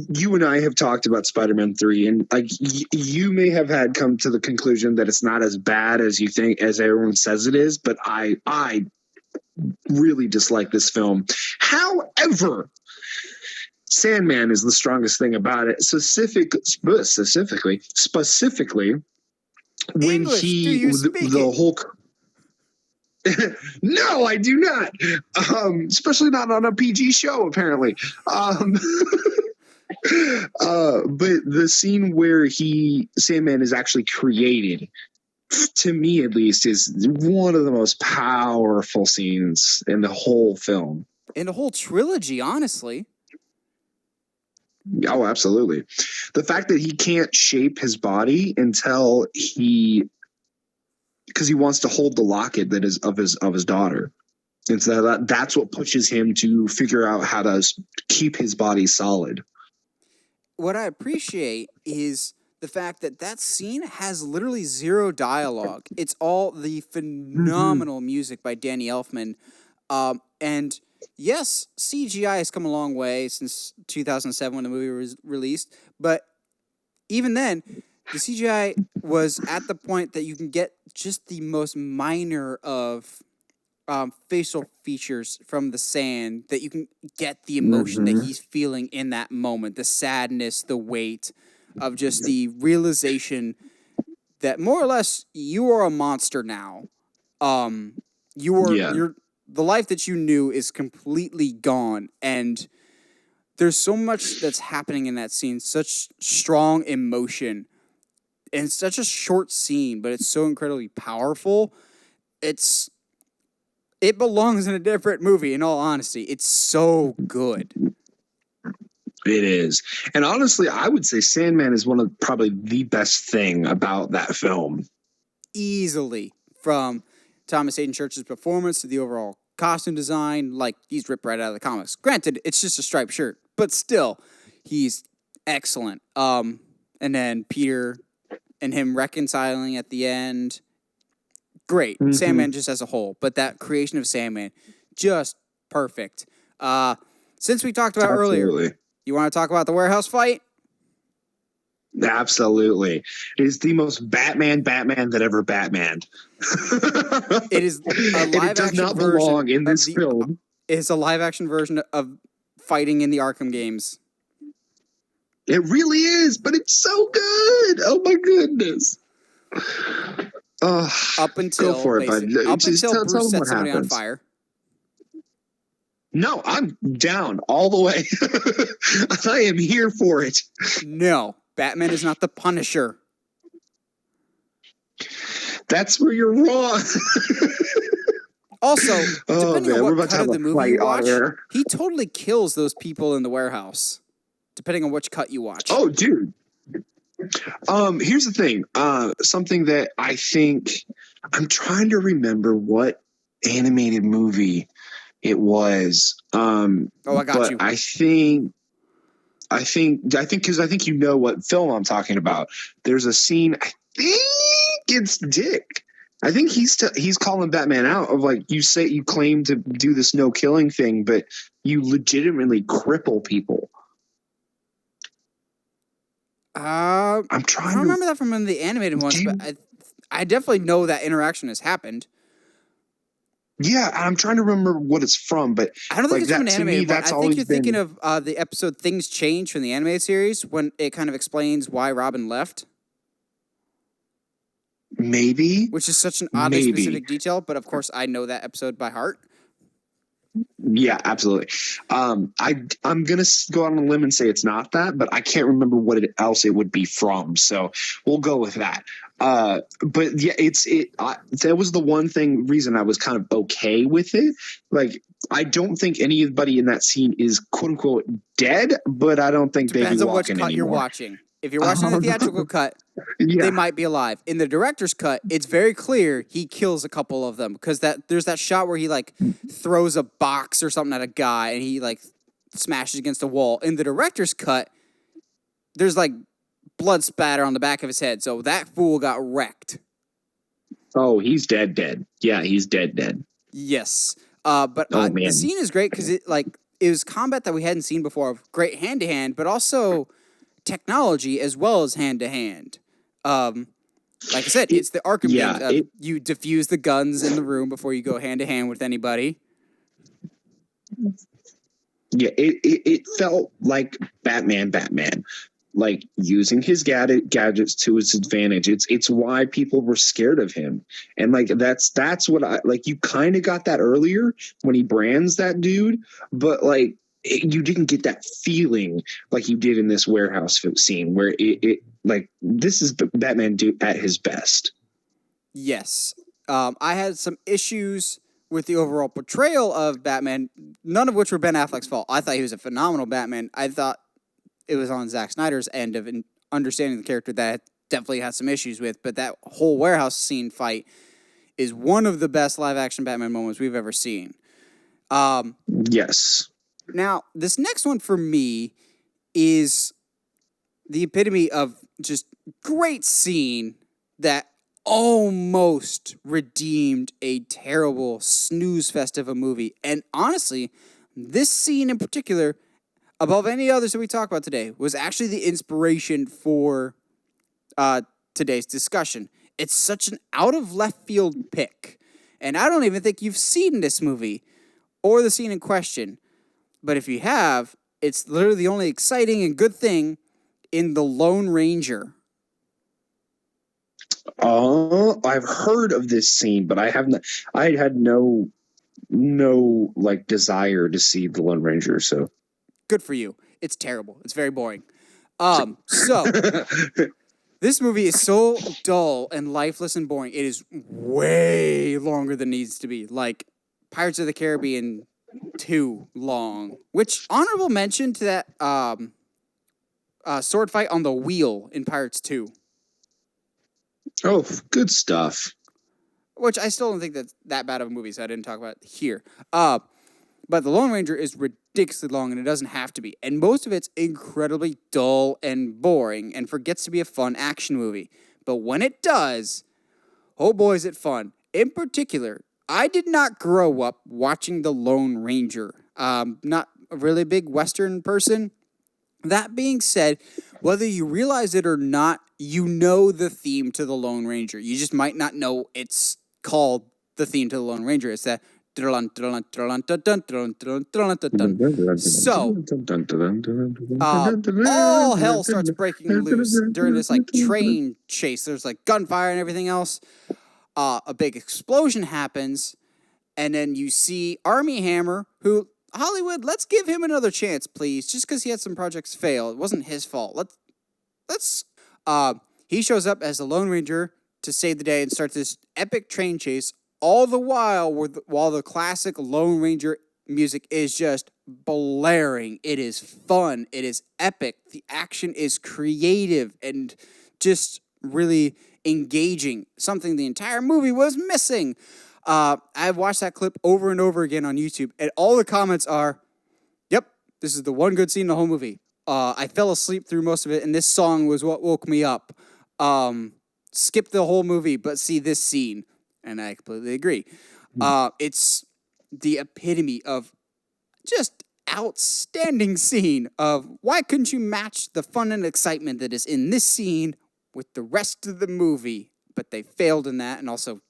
you and I have talked about Spider-Man 3, and like you may have had come to the conclusion that it's not as bad as you think, as everyone says it is, but I really dislike this film. However, Sandman is the strongest thing about it. Specifically, when English, do you speak the it? whole. No, I do not. Especially not on a PG show, apparently. But the scene where Sandman is actually created, to me at least, is one of the most powerful scenes in the whole film. In the whole trilogy, honestly. Oh, absolutely. The fact that he can't shape his body until because he wants to hold the locket that is of his daughter. And so that's what pushes him to figure out how to keep his body solid. What I appreciate is the fact that scene has literally 0 dialogue. It's all the phenomenal music by Danny Elfman. And yes, CGI has come a long way since 2007 when the movie was released. But even then, the CGI was at the point that you can get just the most minor of facial features from the sand, that you can get the emotion that he's feeling in that moment, the sadness, the weight of just the realization that more or less you are a monster now. You're the life that you knew is completely gone, and there's so much that's happening in that scene, such strong emotion. And it's such a short scene, but it's so incredibly powerful. It belongs in a different movie, in all honesty. It's so good. It is. And honestly, I would say Sandman is one of probably the best thing about that film. Easily. From Thomas Hayden Church's performance to the overall costume design, like he's ripped right out of the comics. Granted, it's just a striped shirt, but still, he's excellent. And then Peter and him reconciling at the end, great. Mm-hmm. Sandman just as a whole, but that creation of Sandman, just perfect. Since we talked about earlier, you want to talk about the warehouse fight? Absolutely. It is the most Batman that ever Batmaned. It is a live it does action not version belong in this film. It's a live action version of fighting in the Arkham games. It really is, but it's so good. Oh my goodness. Up until go for it, bud. Up until Bruce sets somebody on fire. No, I'm down all the way. I am here for it. No, Batman is not the Punisher. That's where you're wrong. Also, depending on what cut of the movie you watch, he totally kills those people in the warehouse, depending on which cut you watch. Oh, dude. Here's the thing. Something that I think I'm trying to remember what animated movie it was. I got you. I think because I think you know what film I'm talking about. There's a scene. I think it's Dick. I think he's calling Batman out of like, you claim to do this no killing thing, but you legitimately cripple people. I'm trying. I don't remember that from one of the animated ones, but I definitely know that interaction has happened. Yeah, I'm trying to remember what it's from, but I don't think it's from an animated one. I think you're thinking of the episode Things Change from the animated series when it kind of explains why Robin left. Maybe. Which is such an oddly specific detail, but of course I know that episode by heart. Yeah, absolutely. I'm gonna go on a limb and say it's not that, but I can't remember what else it would be from. So we'll go with that. But yeah, that was the one reason I was kind of okay with it. Like, I don't think anybody in that scene is quote unquote dead, but I don't think depends on which cut you're watching. If you're watching the theatrical cut, they might be alive. In the director's cut, it's very clear he kills a couple of them because there's that shot where he like throws a box or something at a guy and he like smashes against a wall. In the director's cut, there's like blood spatter on the back of his head, so that fool got wrecked. Oh, he's dead. Yeah, he's dead. Yes, but the scene is great because it was combat that we hadn't seen before. Great hand to hand, but also technology as well as hand to hand. Like I said, it's the Arkham games. You defuse the guns in the room before you go hand to hand with anybody. Yeah, it felt like Batman, like using his gadgets to his advantage. It's why people were scared of him, and like that's what I like. You kind of got that earlier when he brands that dude, but like. You didn't get that feeling like you did in this warehouse scene where it like this is Batman at his best. Yes. I had some issues with the overall portrayal of Batman, none of which were Ben Affleck's fault. I thought he was a phenomenal Batman. I thought it was on Zack Snyder's end of understanding the character that I definitely had some issues with, but that whole warehouse scene fight is one of the best live action Batman moments we've ever seen. Yes. Now, this next one for me is the epitome of just great scene that almost redeemed a terrible snooze fest of a movie. And honestly, this scene in particular, above any others that we talk about today, was actually the inspiration for today's discussion. It's such an out of left field pick. And I don't even think you've seen this movie or the scene in question. But if you have, it's literally the only exciting and good thing in The Lone Ranger. I've heard of this scene, but I haven't. I had no like desire to see The Lone Ranger. So good for you. It's terrible. It's very boring. So this movie is so dull and lifeless and boring. It is way longer than it needs to be. Like Pirates of the Caribbean. Too long, which honorable mention to that sword fight on the wheel in Pirates 2. Oh, good stuff. Which I still don't think that's that bad of a movie, so I didn't talk about it here. But The Lone Ranger is ridiculously long, and it doesn't have to be. And most of it's incredibly dull and boring and forgets to be a fun action movie. But when it does, oh boy, is it fun. In particular, I did not grow up watching The Lone Ranger. Not a really big Western person. That being said, whether you realize it or not, you know the theme to The Lone Ranger. You just might not know it's called the theme to The Lone Ranger. It's that so, all hell starts breaking loose during this like train chase. There's like gunfire and everything else. A big explosion happens, and then you see Armie Hammer, who Hollywood, let's give him another chance, please. Just because he had some projects fail, it wasn't his fault. He shows up as the Lone Ranger to save the day and starts this epic train chase. All the while the classic Lone Ranger music is just blaring. It is fun. It is epic. The action is creative and just really engaging. Something the entire movie was missing. I've watched that clip over and over again on YouTube, and all the comments are, yep, this is the one good scene in the whole movie. I fell asleep through most of it, and this song was what woke me up. Skip the whole movie, but see this scene. And I completely agree. It's the epitome of just outstanding scene of why couldn't you match the fun and excitement that is in this scene with the rest of the movie? But they failed in that. And also,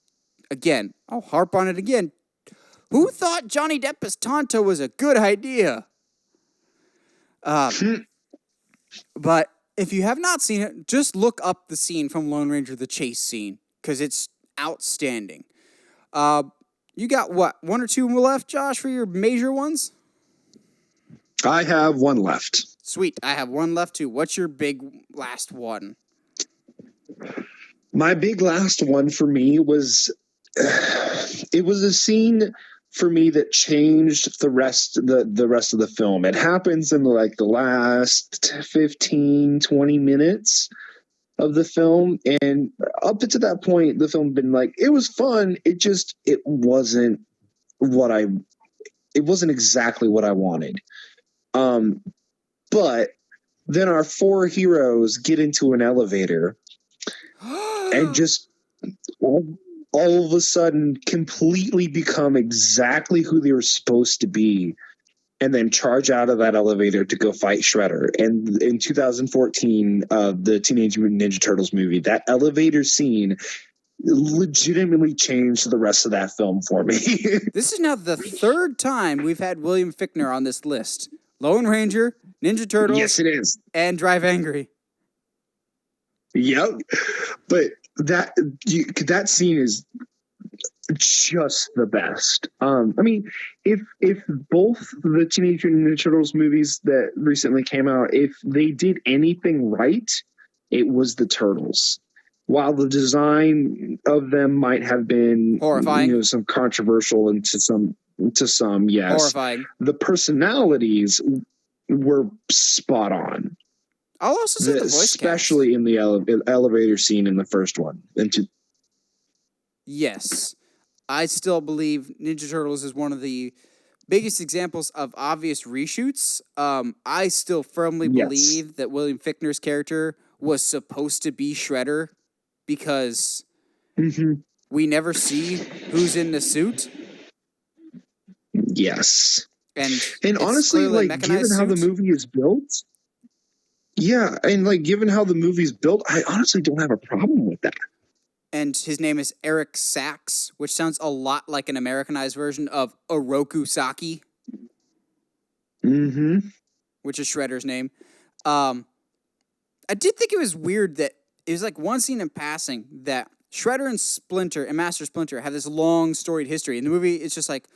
again, I'll harp on it again. Who thought Johnny Depp as Tonto was a good idea? But if you have not seen it, just look up the scene from Lone Ranger, the chase scene, because it's outstanding. You got what, one or two left, Josh, for your major ones? I have one left. Sweet. I have one left too. What's your big last one? My big last one for me was it was a scene for me that changed the rest of the film. It happens in like the last 15, 20 minutes of the film, and up to that point the film had been like, it was fun, it wasn't exactly what I wanted. But then our four heroes get into an elevator and just all of a sudden completely become exactly who they were supposed to be, and then charge out of that elevator to go fight Shredder. And in 2014, the Teenage Mutant Ninja Turtles movie, that elevator scene legitimately changed the rest of that film for me. This is now the third time we've had William Fichtner on this list. Lone Ranger, Ninja Turtles, yes, it is, and Drive Angry. Yep. But that scene is just the best. I mean, if both the Teenage Mutant Ninja Turtles movies that recently came out, if they did anything right, it was the Turtles. While the design of them might have been horrifying, some controversial, and to some, yes, horrifying, the personalities were spot on. I'll also say the voice especially cast. In the elevator scene in the first one. Yes. I still believe Ninja Turtles is one of the biggest examples of obvious reshoots. I still firmly believe that William Fichtner's character was supposed to be Shredder because we never see who's in the suit. Yes. And honestly, like, given how the movie is built, given how the movie's built, I honestly don't have a problem with that. And his name is Eric Sachs, which sounds a lot like an Americanized version of Oroku Saki. Which is Shredder's name. I did think it was weird that it was like one scene in passing that Shredder and Splinter and Master Splinter have this long storied history. In the movie, it's just like,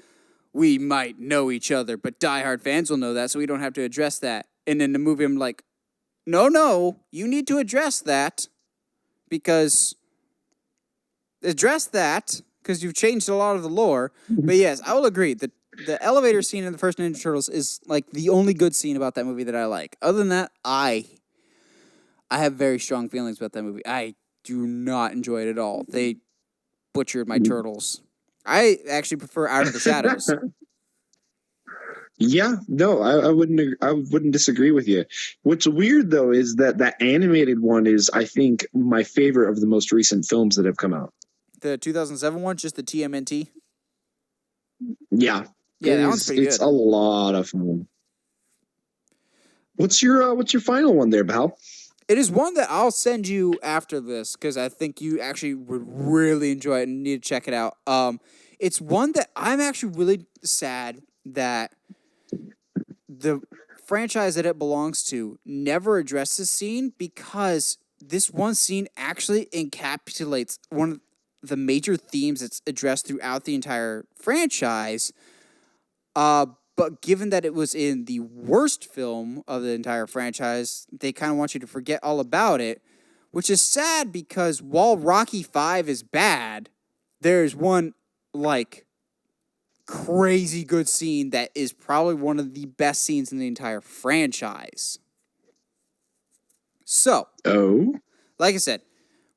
we might know each other, but diehard fans will know that, so we don't have to address that. And in the movie, I'm like, no, you need to address that because you've changed a lot of the lore. But yes, I will agree that the elevator scene in the first Ninja Turtles is like the only good scene about that movie that I like. Other than that, I I have very strong feelings about that movie. I do not enjoy it at all. They butchered my turtles. I actually prefer Out of the Shadows. Yeah, no, I wouldn't disagree with you. What's weird though is that animated one is, I think, my favorite of the most recent films that have come out. The 2007 one, just the TMNT. Yeah, Yeah, that one's pretty it's good. a lot of fun. What's your final one there, Bal? It is one that I'll send you after this because I think you actually would really enjoy it and need to check it out. It's one that I'm actually really sad that the franchise that it belongs to never addressed this scene, because this one scene actually encapsulates one of the major themes that's addressed throughout the entire franchise. But given that it was in the worst film of the entire franchise, they kind of want you to forget all about it, which is sad because while Rocky V is bad, there's one like crazy good scene that is probably one of the best scenes in the entire franchise. So, like I said,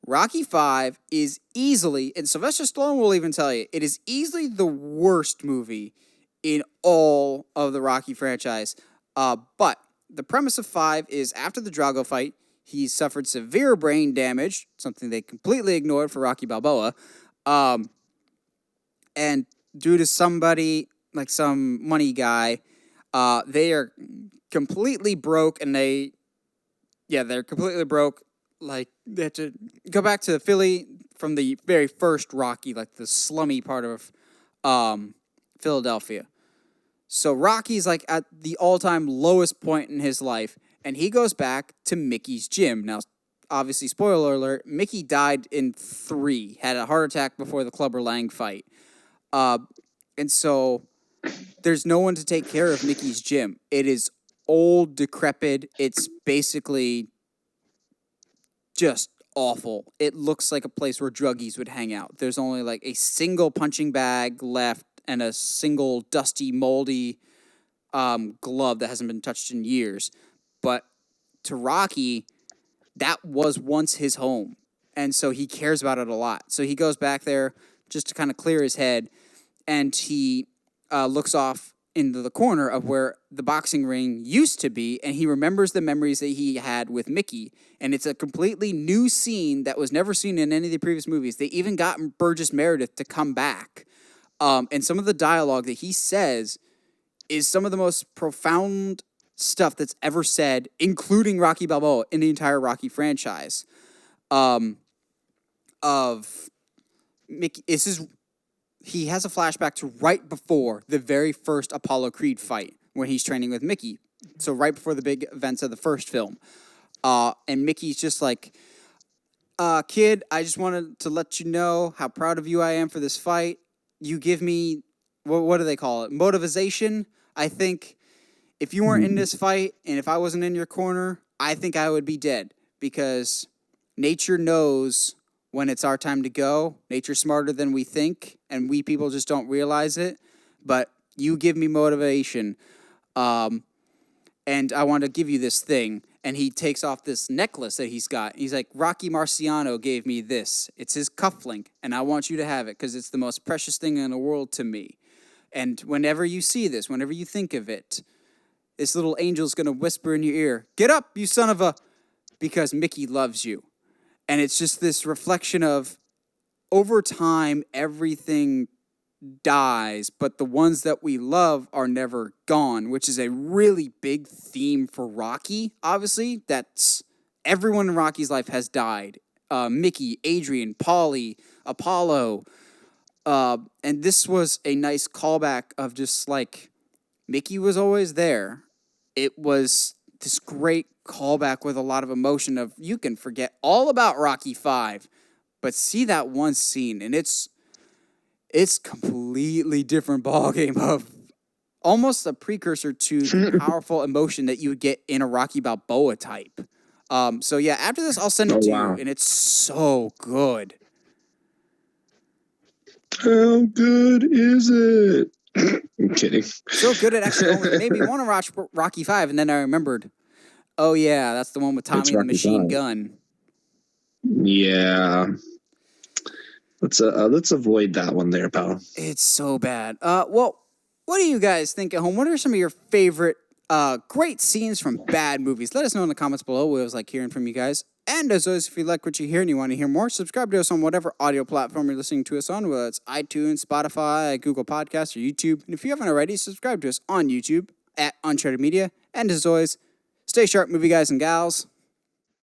Rocky V is easily, and Sylvester Stallone will even tell you, it is easily the worst movie in all of the Rocky franchise. But the premise of V is after the Drago fight, he suffered severe brain damage, something they completely ignored for Rocky Balboa. And due to somebody, like some money guy, they are completely broke, and they're completely broke. Like, they have to go back to Philly from the very first Rocky, like the slummy part of Philadelphia. So Rocky's like at the all-time lowest point in his life, and he goes back to Mickey's gym. Now, obviously, spoiler alert, Mickey died in 3, had a heart attack before the Clubber Lang fight. And so there's no one to take care of Mickey's gym. It is old, decrepit. It's basically just awful. It looks like a place where druggies would hang out. There's only like a single punching bag left and a single dusty, moldy glove that hasn't been touched in years. But to Rocky, that was once his home. And so he cares about it a lot. So he goes back there just to kind of clear his head, and he looks off into the corner of where the boxing ring used to be, and he remembers the memories that he had with Mickey. And it's a completely new scene that was never seen in any of the previous movies. They even got Burgess Meredith to come back. And some of the dialogue that he says is some of the most profound stuff that's ever said, including Rocky Balboa, in the entire Rocky franchise. Of Mickey, he has a flashback to right before the very first Apollo Creed fight when he's training with Mickey. So right before the big events of the first film. And Mickey's just like, kid, I just wanted to let you know how proud of you I am for this fight. You give me, what do they call it? Motivation. I think if you weren't in this fight and if I wasn't in your corner, I think I would be dead, because nature knows when it's our time to go. Nature's smarter than we think, and we people just don't realize it. But you give me motivation, and I want to give you this thing. And he takes off this necklace that he's got. He's like, Rocky Marciano gave me this. It's his cufflink, and I want you to have it because it's the most precious thing in the world to me. And whenever you see this, whenever you think of it, this little angel's going to whisper in your ear, get up, you son of a... because Mickey loves you. And it's just this reflection of, over time, everything dies, but the ones that we love are never gone, which is a really big theme for Rocky, obviously. That's everyone in Rocky's life has died. Mickey, Adrian, Paulie, Apollo. And this was a nice callback of just like, Mickey was always there. It was this great callback with a lot of emotion of, you can forget all about Rocky V, but see that one scene, and it's completely different ballgame of almost a precursor to the powerful emotion that you would get in a Rocky Balboa type. So yeah, after this, I'll send it to you, and it's so good. How good is it? I'm kidding. So good it actually almost made me want to watch Rocky V, and then I remembered Oh yeah, that's the one with Tommy the Machine Gun. Yeah. Let's avoid that one there, pal. It's so bad. Well, what do you guys think at home? What are some of your favorite great scenes from bad movies? Let us know in the comments below. We always like hearing from you guys. And as always, if you like what you hear and you want to hear more, subscribe to us on whatever audio platform you're listening to us on, whether it's iTunes, Spotify, Google Podcasts, or YouTube. And if you haven't already, subscribe to us on YouTube at Uncharted Media. And as always, stay sharp, movie guys and gals.